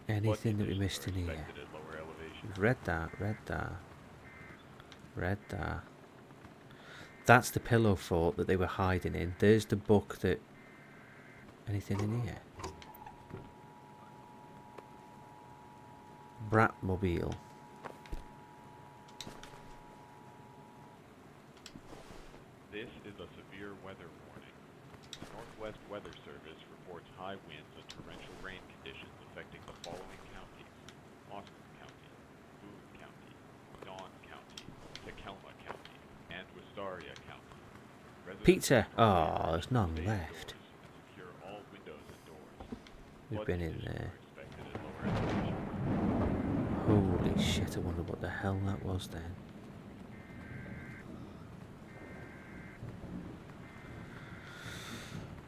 Anything that we missed in here? We've read that, read that. Read that. That's the pillow fort that they were hiding in. There's the book that... Anything in here? Bratmobile. This is a severe weather warning. The Northwest Weather Service reports high winds and torrential rain conditions affecting the following counties: Austin County, Boone County, Dawn County, Tacoma County, and Wistaria County. Pizza! Oh, there's none left. And secure all windows and doors. We've been in there. Expected at lower elevation. Holy shit, I wonder what the hell that was then.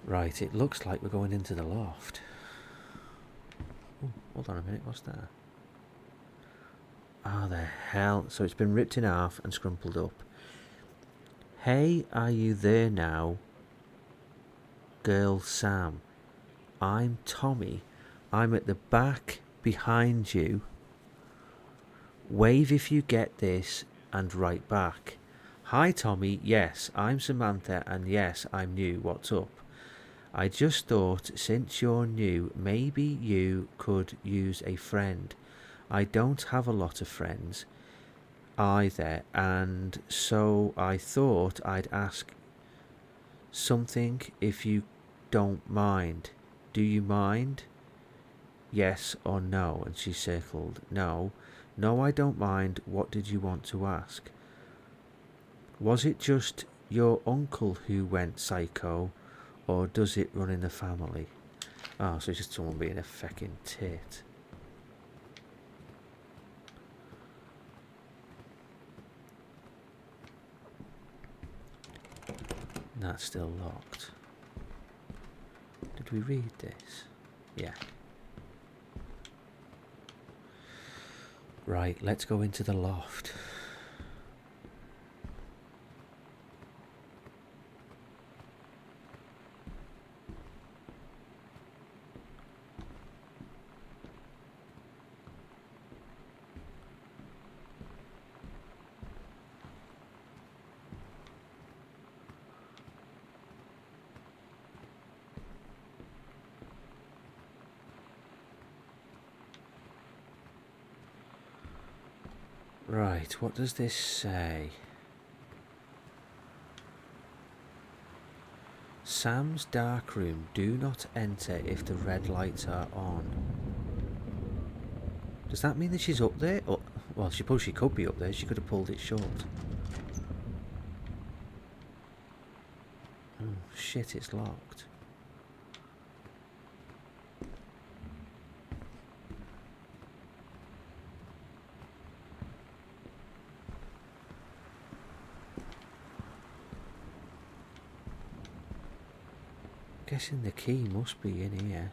Right, it looks like we're going into the loft. Ooh, hold on a minute, what's that? Ah, the hell. So it's been ripped in half and scrumpled up. Hey, are you there now? Girl Sam. I'm Tommy. I'm at the back behind you. Wave if you get this and write back. Hi Tommy, yes, I'm Samantha and yes, I'm new. What's up? I just thought since you're new, maybe you could use a friend. I don't have a lot of friends either, and so I thought I'd ask something if you don't mind. Do you mind? Yes or no? And she circled no. No, I don't mind. What did you want to ask? Was it just your uncle who went psycho, or does it run in the family? Oh, so it's just someone being a fucking tit. That's still locked. Did we read this? Yeah. Right, let's go into the loft. Right, what does this say? Sam's dark room. Do not enter if the red lights are on. Does that mean that she's up there? Or, well, she could be up there. She could have pulled it short. Oh, shit, it's locked. Guessing the key must be in here.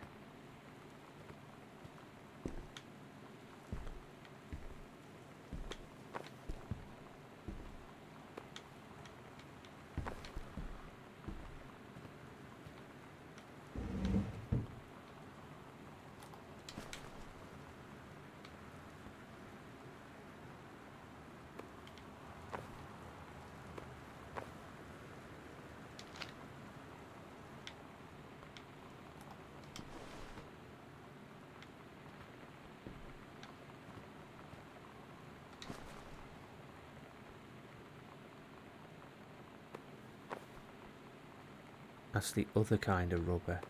That's the other kind of rubber.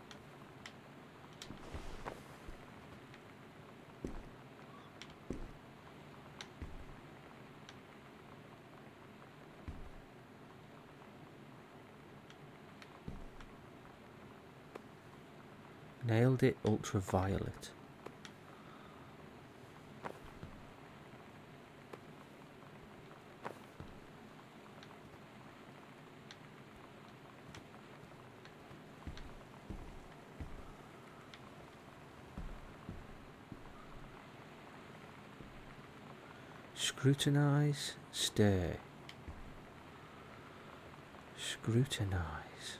Nailed it, ultraviolet. Scrutinize, stir. Scrutinize.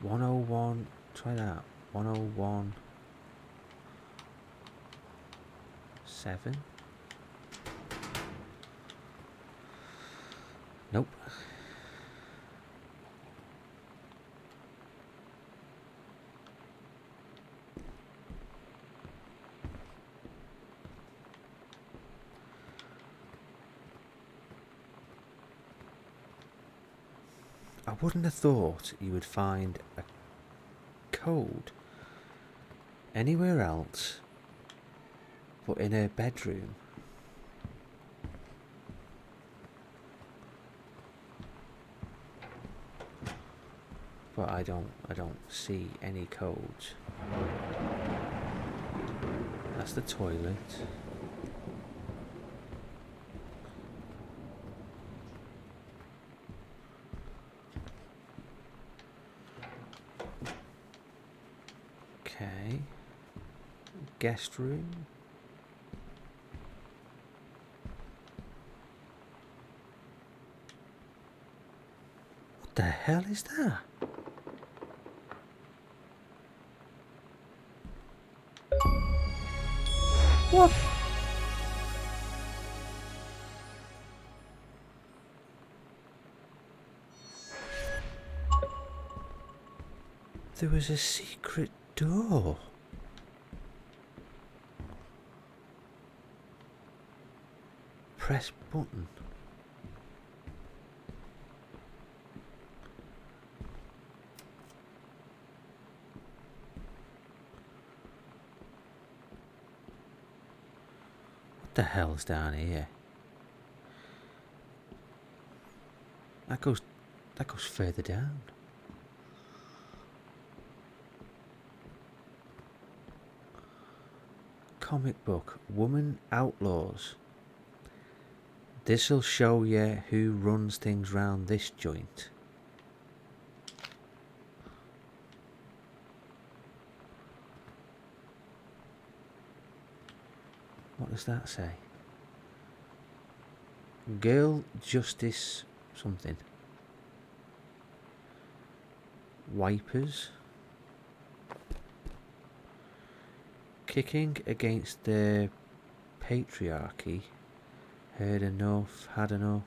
$101, try that. 101. 7. Nope. I wouldn't have thought you would find a code anywhere else but in her bedroom. But I don't see any codes. That's the toilet. Okay. Guest room. What the hell is that? What? There was a secret door. Press button. What the hell's down here? That goes further down. Comic book, Woman Outlaws. This'll show you who runs things round this joint. What does that say? Girl Justice something. Wipers. Kicking against the patriarchy. Heard enough, had enough.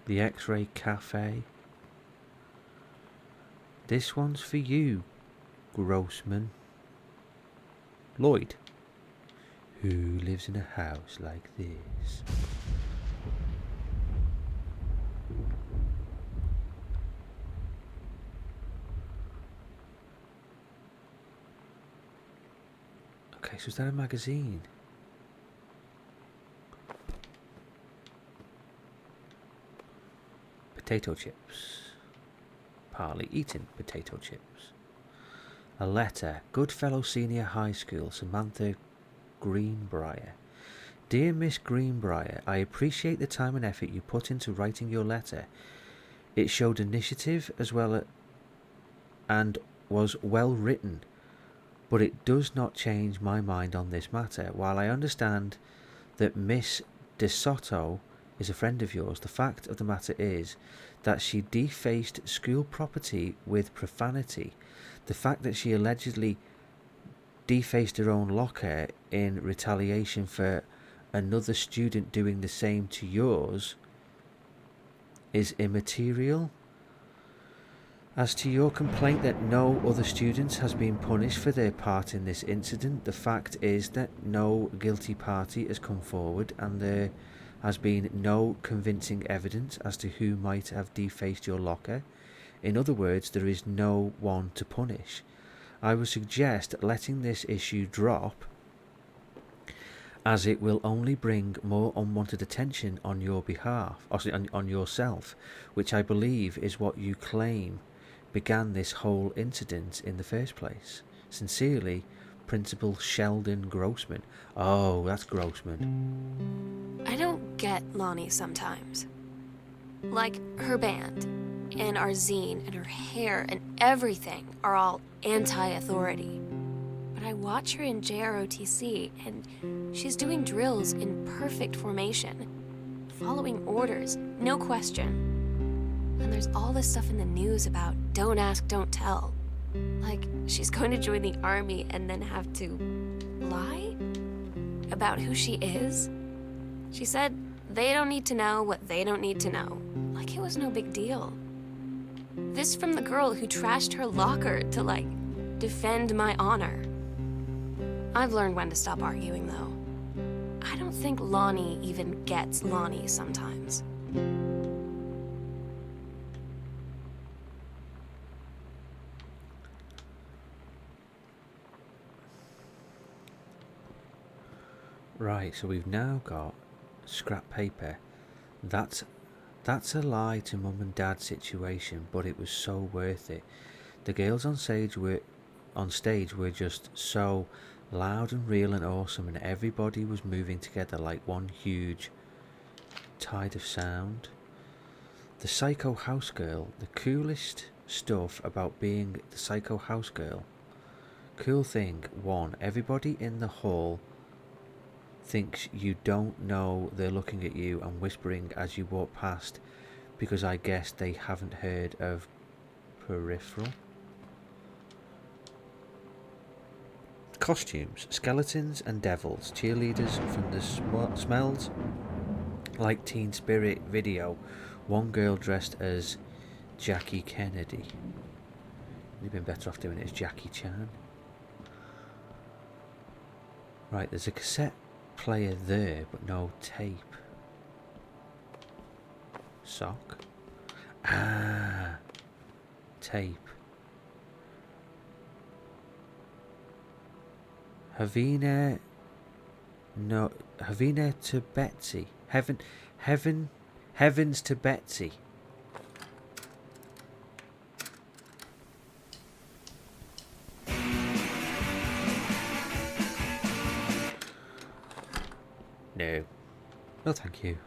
The X-Ray Cafe. This one's for you, Grossman. Lloyd. Who lives in a house like this? Okay, so is that a magazine? potato chips. Partly eaten potato chips. A letter. Goodfellow Senior High School, Samantha Greenbrier. Dear Miss Greenbrier, I appreciate the time and effort you put into writing your letter. It showed initiative as well and was well written, but it does not change my mind on this matter. While I understand that Miss DeSoto is a friend of yours, the fact of the matter is that she defaced school property with profanity. The fact that she allegedly defaced her own locker in retaliation for another student doing the same to yours is immaterial. As to your complaint that no other students has been punished for their part in this incident, the fact is that no guilty party has come forward and there has been no convincing evidence as to who might have defaced your locker. In other words, there is no one to punish. I would suggest letting this issue drop, as it will only bring more unwanted attention on your behalf, on yourself, which I believe is what you claim began this whole incident in the first place. Sincerely, Principal Sheldon Grossman. Oh, that's Grossman. I don't get Lonnie sometimes. Like, her band, and our zine, and her hair, and everything are all anti-authority. But I watch her in JROTC, and she's doing drills in perfect formation, following orders, no question. And there's all this stuff in the news about don't ask, don't tell. Like, she's going to join the army and then have to lie about who she is. She said they don't need to know what they don't need to know. Like it was no big deal. This from the girl who trashed her locker to, like, defend my honor. I've learned when to stop arguing, though. I don't think Lonnie even gets Lonnie sometimes. Right, so we've now got scrap paper. That's a lie to mum and dad situation, but it was so worth it. The girls on stage were just so loud and real and awesome, and everybody was moving together like one huge tide of sound. The psycho house girl, the coolest stuff about being the psycho house girl. Cool thing, one, everybody in the hall thinks you don't know they're looking at you and whispering as you walk past, because I guess they haven't heard of Peripheral. Costumes, skeletons and devils, cheerleaders from the Smells Like Teen Spirit video. One girl dressed as Jackie Kennedy. You'd been better off doing it as Jackie Chan. Right, there's a cassette player there, but no tape. Sock. Ah, tape. Havina to Betsy. Heavens to Betsy. No. No, thank you.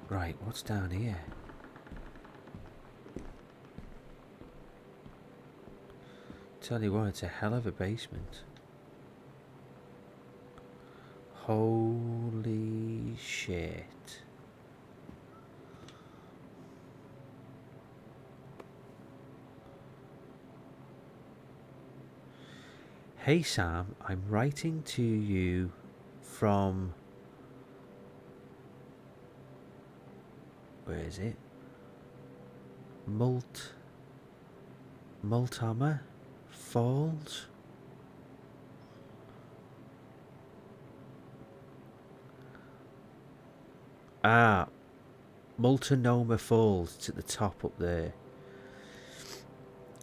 Right, what's down here? Tell you what, it's a hell of a basement. Holy shit. Hey Sam, I'm writing to you from... where is it? Multnomah Falls? Ah, Multnomah Falls. It's at the top up there.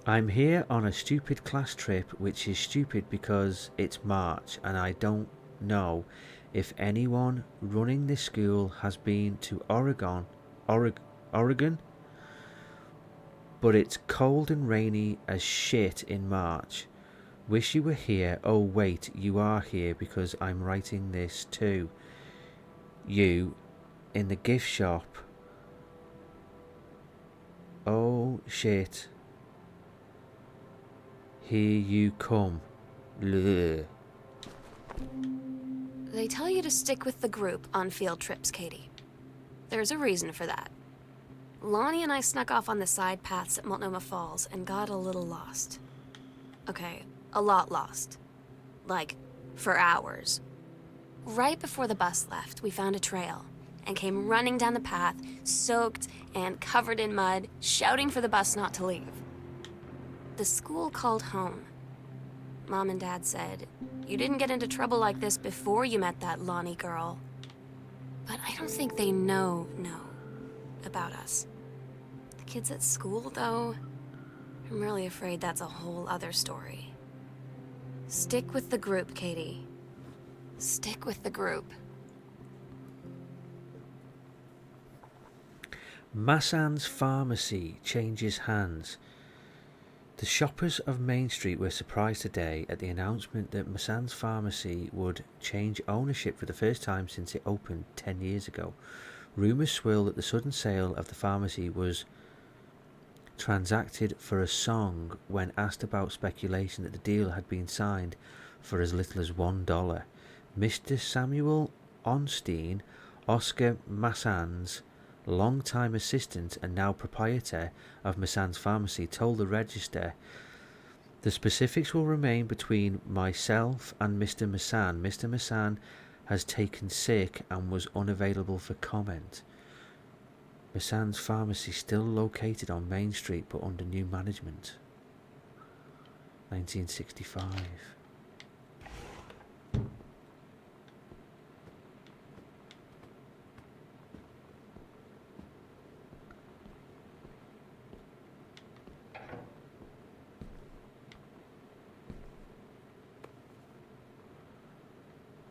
I'm here on a stupid class trip, which is stupid because it's March and I don't know if anyone running this school has been to Oregon. But it's cold and rainy as shit in March. Wish you were here. Oh wait, you are here because I'm writing this too. You in the gift shop. Oh shit. Here you come. Bleh. They tell you to stick with the group on field trips, Katie. There's a reason for that. Lonnie and I snuck off on the side paths at Multnomah Falls and got a little lost. Okay, a lot lost. Like, for hours. Right before the bus left, we found a trail and came running down the path, soaked and covered in mud, shouting for the bus not to leave. The school called home. Mom and Dad said, "You didn't get into trouble like this before you met that Lonnie girl." But I don't think they know about us. The kids at school, though, I'm really afraid that's a whole other story. Stick with the group, Katie. Stick with the group. Massan's pharmacy changes hands. The shoppers of Main Street were surprised today at the announcement that Massan's pharmacy would change ownership for the first time since it opened 10 years ago. Rumours swirl that the sudden sale of the pharmacy was transacted for a song when asked about speculation that the deal had been signed for as little as $1. Mr. Samuel Onstein, Oscar Massan's long-time assistant and now proprietor of Massan's pharmacy, told the Register, "The specifics will remain between myself and Mr. Massan. Mr. Massan has taken sick and was unavailable for comment." Massan's pharmacy still located on Main Street but under new management. 1965.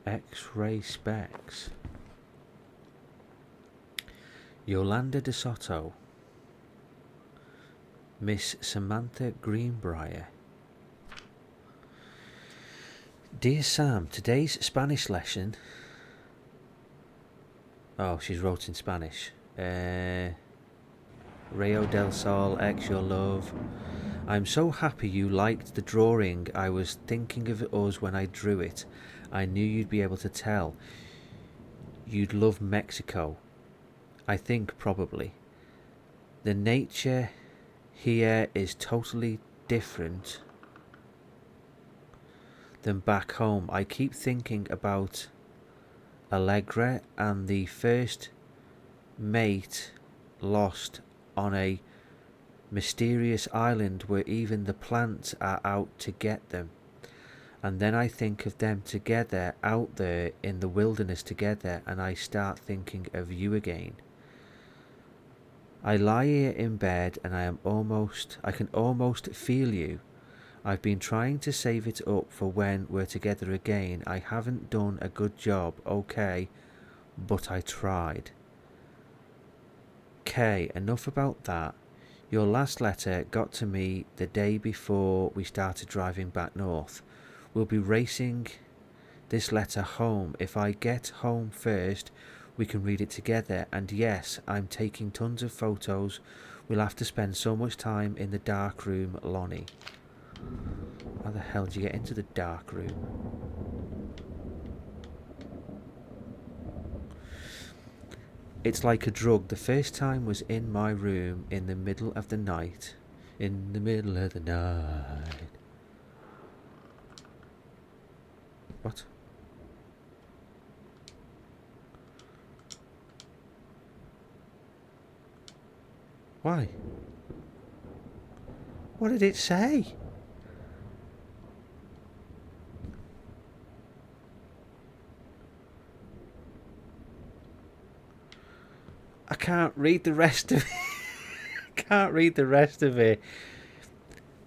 X-ray specs. Yolanda De Soto, Miss Samantha Greenbrier. Dear Sam, today's Spanish lesson. Oh, she's wrote in Spanish. Rayo del Sol, X your love. I'm so happy you liked the drawing. I was thinking of us when I drew it. I knew you'd be able to tell. You'd love Mexico. I think probably. The nature here is totally different than back home. I keep thinking about Allegra and the first mate lost on a mysterious island where even the plants are out to get them. And then I think of them together out there in the wilderness together, and I start thinking of you again. I lie here in bed and I can almost feel you. I've been trying to save it up for when we're together again. I haven't done a good job, okay, but I tried. K, enough about that. Your last letter got to me the day before we started driving back north. We'll be racing this letter home. If I get home first, we can read it together. And yes, I'm taking tons of photos. We'll have to spend so much time in the dark room, Lonnie. How the hell did you get into the dark room? It's like a drug. The first time was in my room in the middle of the night. In the middle of the night. What? Why? What did it say? I can't read the rest of it. I can't read the rest of it.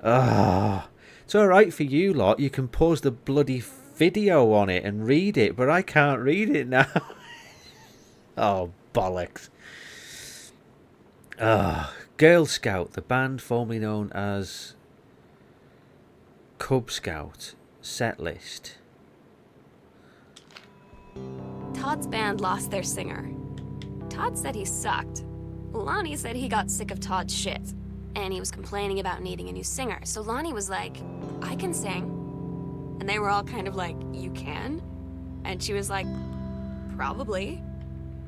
Ah, it's alright for you lot. You can pause the bloody video on it and read it, but I can't read it now. Oh, bollocks. Girl Scout, the band formerly known as Cub Scout, set list. Todd's band lost their singer. Todd said he sucked. Lonnie said he got sick of Todd's shit, and he was complaining about needing a new singer. So Lonnie was like, I can sing. And they were all kind of like, you can? And she was like, probably.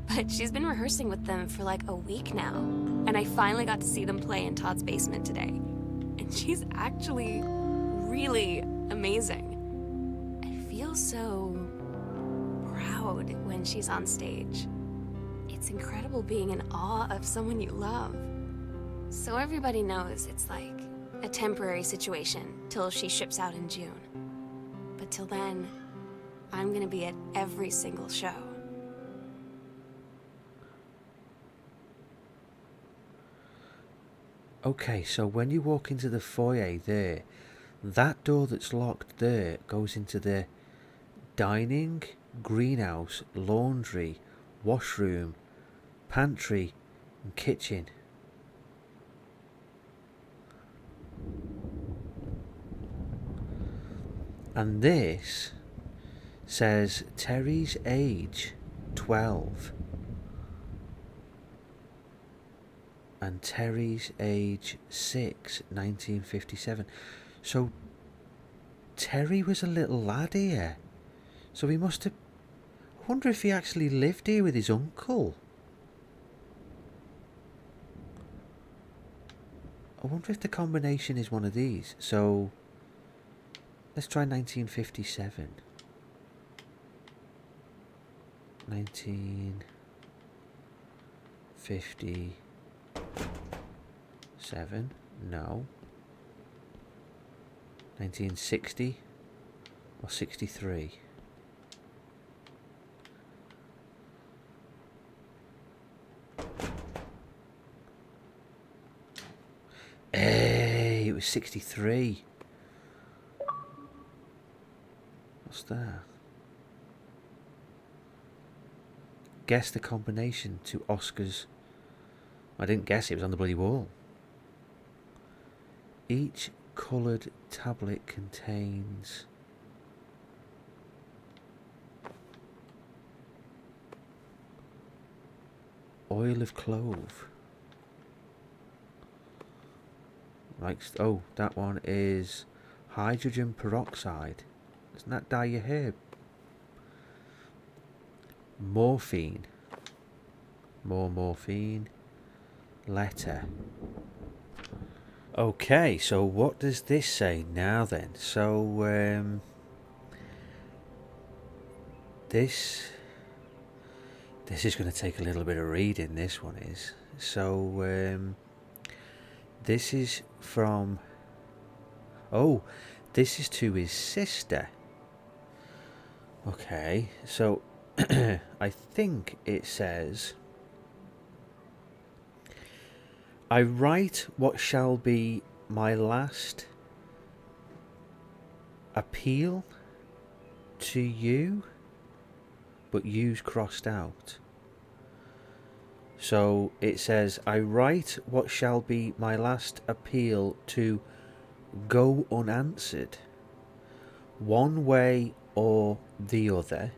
But she's been rehearsing with them for like a week now. And I finally got to see them play in Todd's basement today. And she's actually really amazing. I feel so proud when she's on stage. It's incredible being in awe of someone you love. So everybody knows it's like a temporary situation till she ships out in June. But till then, I'm gonna be at every single show. Okay, so when you walk into the foyer there, that door that's locked there goes into the dining, greenhouse, laundry, washroom, pantry, and kitchen. And this says Terry's age 12 and Terry's age 6, 1957. So Terry was a little lad here. So he must have... I wonder if he actually lived here with his uncle. I wonder if the combination is one of these. So let's try 1957. 1957. No. 1960 or 63. Hey, it was 63. What's that? Guess the combination to Oscar's. I didn't guess, it was on the bloody wall. Each coloured tablet contains oil of clove. Like, oh, that one is hydrogen peroxide. Doesn't that dye your hair? Morphine. More morphine. Letter. Okay, so what does this say now then? So, this is going to take a little bit of reading, this one is. So, this is from... Oh, this is to his sister. Okay, so I think it says... I write what shall be my last appeal to you, but you's crossed out. So it says, I write what shall be my last appeal to go unanswered, one way or the other.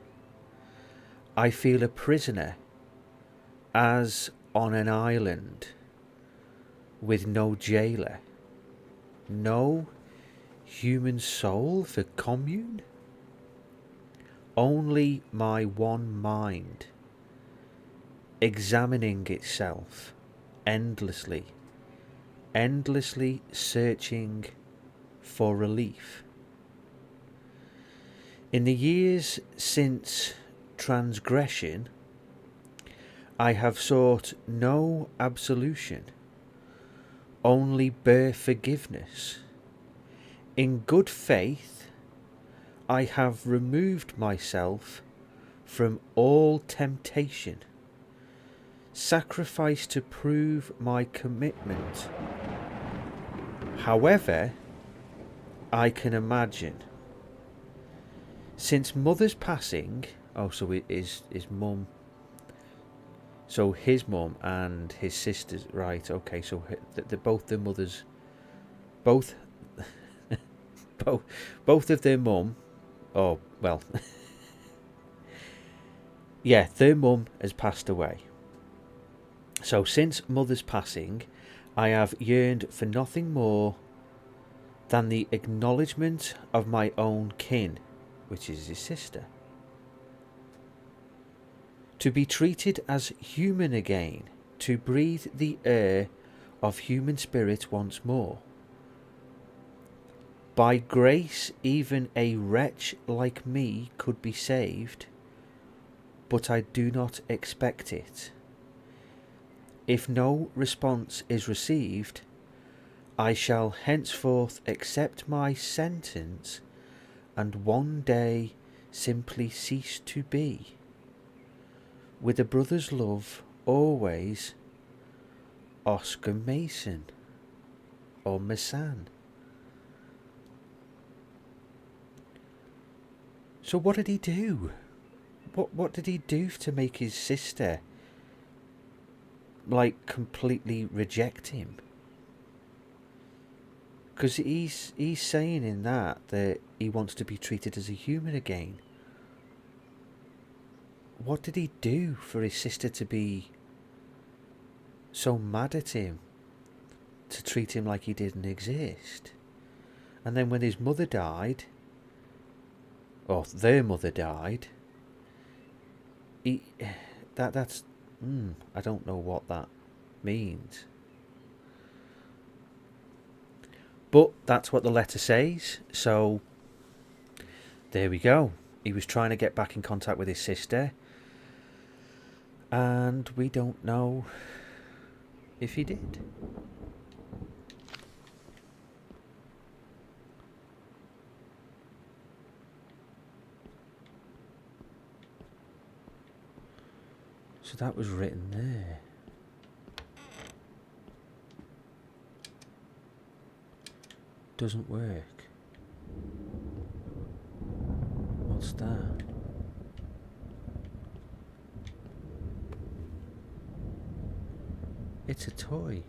I feel a prisoner, as on an island, with no jailer, no human soul for commune, only my one mind, examining itself endlessly, endlessly searching for relief. In the years since transgression, I have sought no absolution, only bare forgiveness. In good faith, I have removed myself from all temptation, sacrifice to prove my commitment. However, I can imagine. Since mother's passing, oh, so it is his mum. So his mum and his sisters, right? Okay, so they're both their mothers, both, both, both of their mum. Oh well, yeah, their mum has passed away. So since mother's passing, I have yearned for nothing more than the acknowledgement of my own kin, which is his sister. To be treated as human again, to breathe the air of human spirit once more. By grace, even a wretch like me could be saved, but I do not expect it. If no response is received, I shall henceforth accept my sentence and one day simply cease to be. With a brother's love, always, Oscar Mason or Masan. So what did he do? What did he do to make his sister like completely reject him? Because he's saying in that he wants to be treated as a human again. What did he do for his sister to be so mad at him, to treat him like he didn't exist? And then when his mother died, or their mother died, that's I don't know what that means. But that's what the letter says, so there we go. He was trying to get back in contact with his sister, and we don't know if he did. So that was written there. Doesn't work. What's that? It's a toy.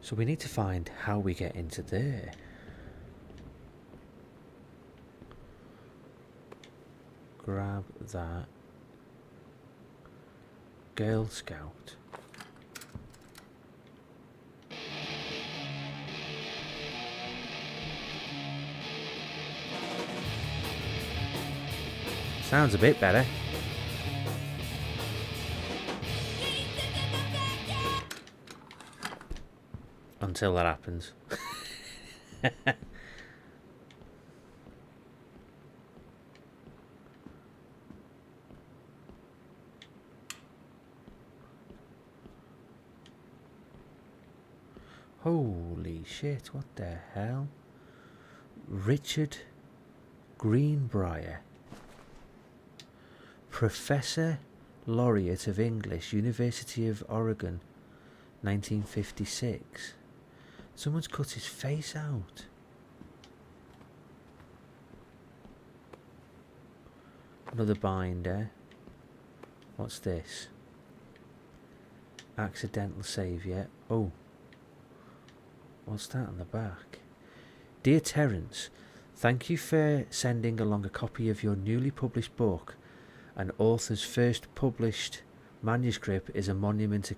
So we need to find how we get into there. Grab that. Girl Scout. Sounds a bit better. Until that happens. Holy shit, what the hell? Richard Greenbrier, Professor Laureate of English, University of Oregon, 1956. Someone's cut his face out. Another binder. What's this? Accidental saviour. Oh. What's that on the back? Dear Terence, thank you for sending along a copy of your newly published book. An author's first published manuscript is a monumentous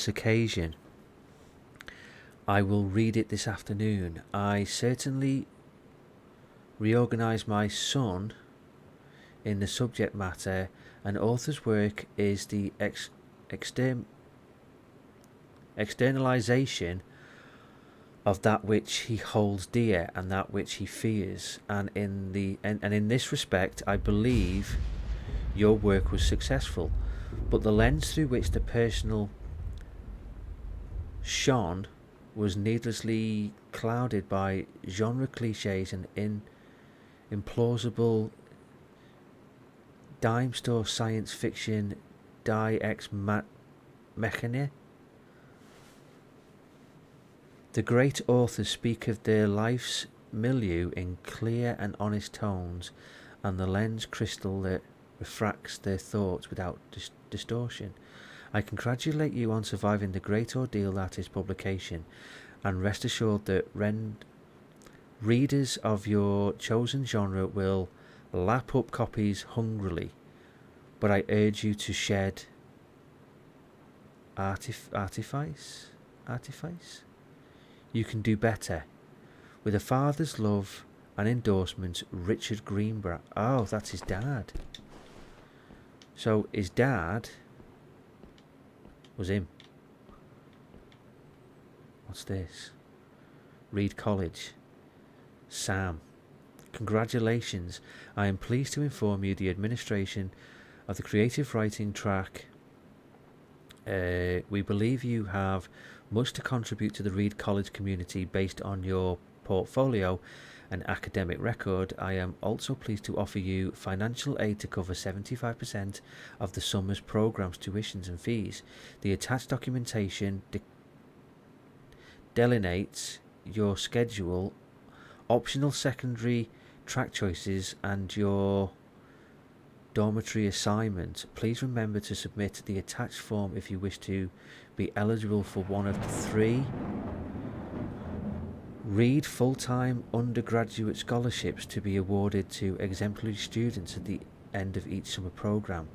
occasion. I will read it this afternoon. I certainly reorganize my son in the subject matter. An author's work is the externalization of that which he holds dear and that which he fears, and in this respect I believe your work was successful, but the lens through which the personal shone was needlessly clouded by genre cliches and implausible dime store science fiction die ex machina. The great authors speak of their life's milieu in clear and honest tones, and the lens crystal that refracts their thoughts without distortion. I congratulate you on surviving the great ordeal that is publication, and rest assured that readers of your chosen genre will lap up copies hungrily, but I urge you to shed artifice? You can do better. With a father's love and endorsement, Richard Greenbrow. Oh, that's his dad. So his dad was him. What's this? Reed College. Sam. Congratulations. I am pleased to inform you the administration of the creative writing track. We believe you have much to contribute to the Reed College community based on your portfolio and academic record. I am also pleased to offer you financial aid to cover 75% of the summer's program's tuitions and fees. The attached documentation delineates your schedule, optional secondary track choices, and your dormitory assignment. Please remember to submit the attached form if you wish to be eligible for one of the 3 Reed full-time undergraduate scholarships to be awarded to exemplary students at the end of each summer program.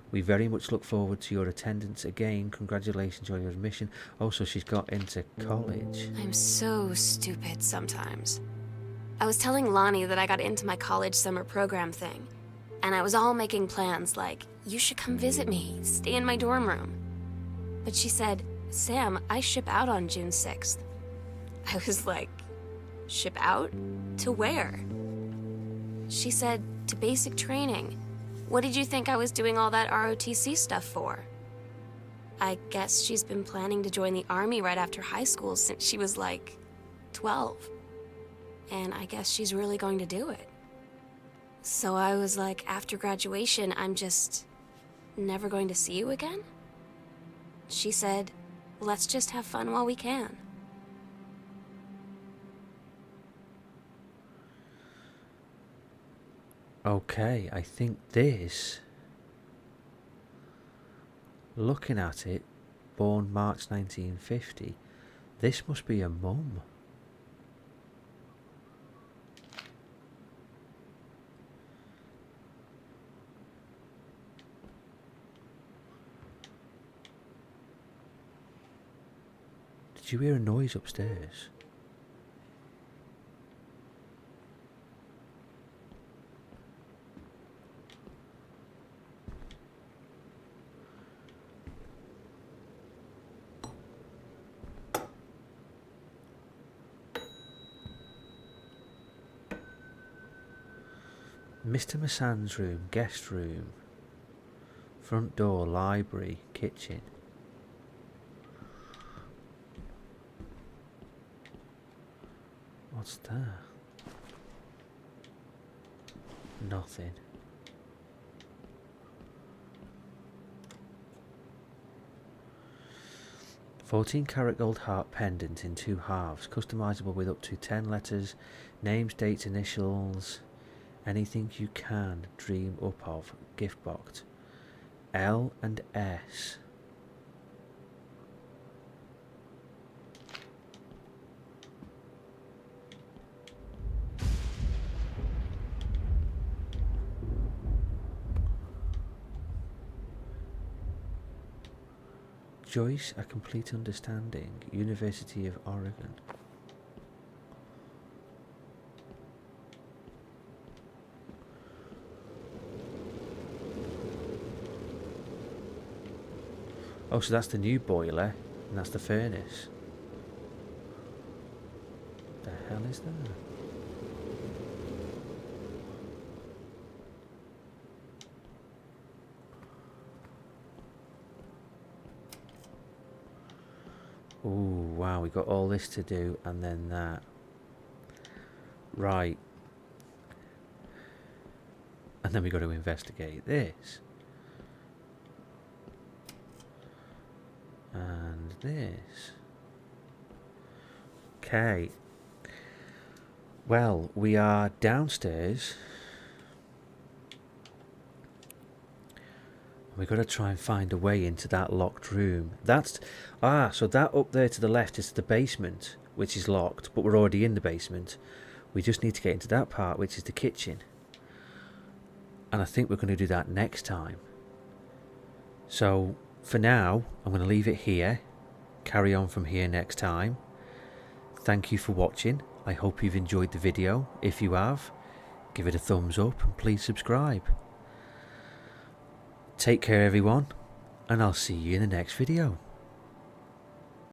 We very much look forward to your attendance. Again, congratulations on your admission. Also, she's got into college. I'm so stupid sometimes. I was telling Lonnie that I got into my college summer program thing, and I was all making plans like, you should come visit me, stay in my dorm room. But she said, Sam, I ship out on June 6th. I was like, ship out? To where? She said, to basic training. What did you think I was doing all that ROTC stuff for? I guess she's been planning to join the army right after high school since she was like 12. And I guess she's really going to do it. So I was like, after graduation, I'm just never going to see you again? She said, let's just have fun while we can. Okay, I think this, looking at it, born March 1950, this must be a mum. Did you hear a noise upstairs? Mr. Massan's room, guest room, front door, library, kitchen. What's that? Nothing. $14-carat gold heart pendant in 2 halves, customizable with up to 10 letters, names, dates, initials, anything you can dream up of. Gift box. L and S. Joyce, A Complete Understanding, University of Oregon. Oh, so that's the new boiler, and that's the furnace. The hell is that? Oh, wow, we got all this to do, and then that. Right. And then we got to investigate this. And this. Okay. Well, we are downstairs. We've got to try and find a way into that locked room. So that up there to the left is the basement, which is locked, but we're already in the basement. We just need to get into that part, which is the kitchen. And I think we're going to do that next time. So for now, I'm going to leave it here. Carry on from here next time. Thank you for watching. I hope you've enjoyed the video. If you have, give it a thumbs up and please subscribe. Take care everyone, and I'll see you in the next video.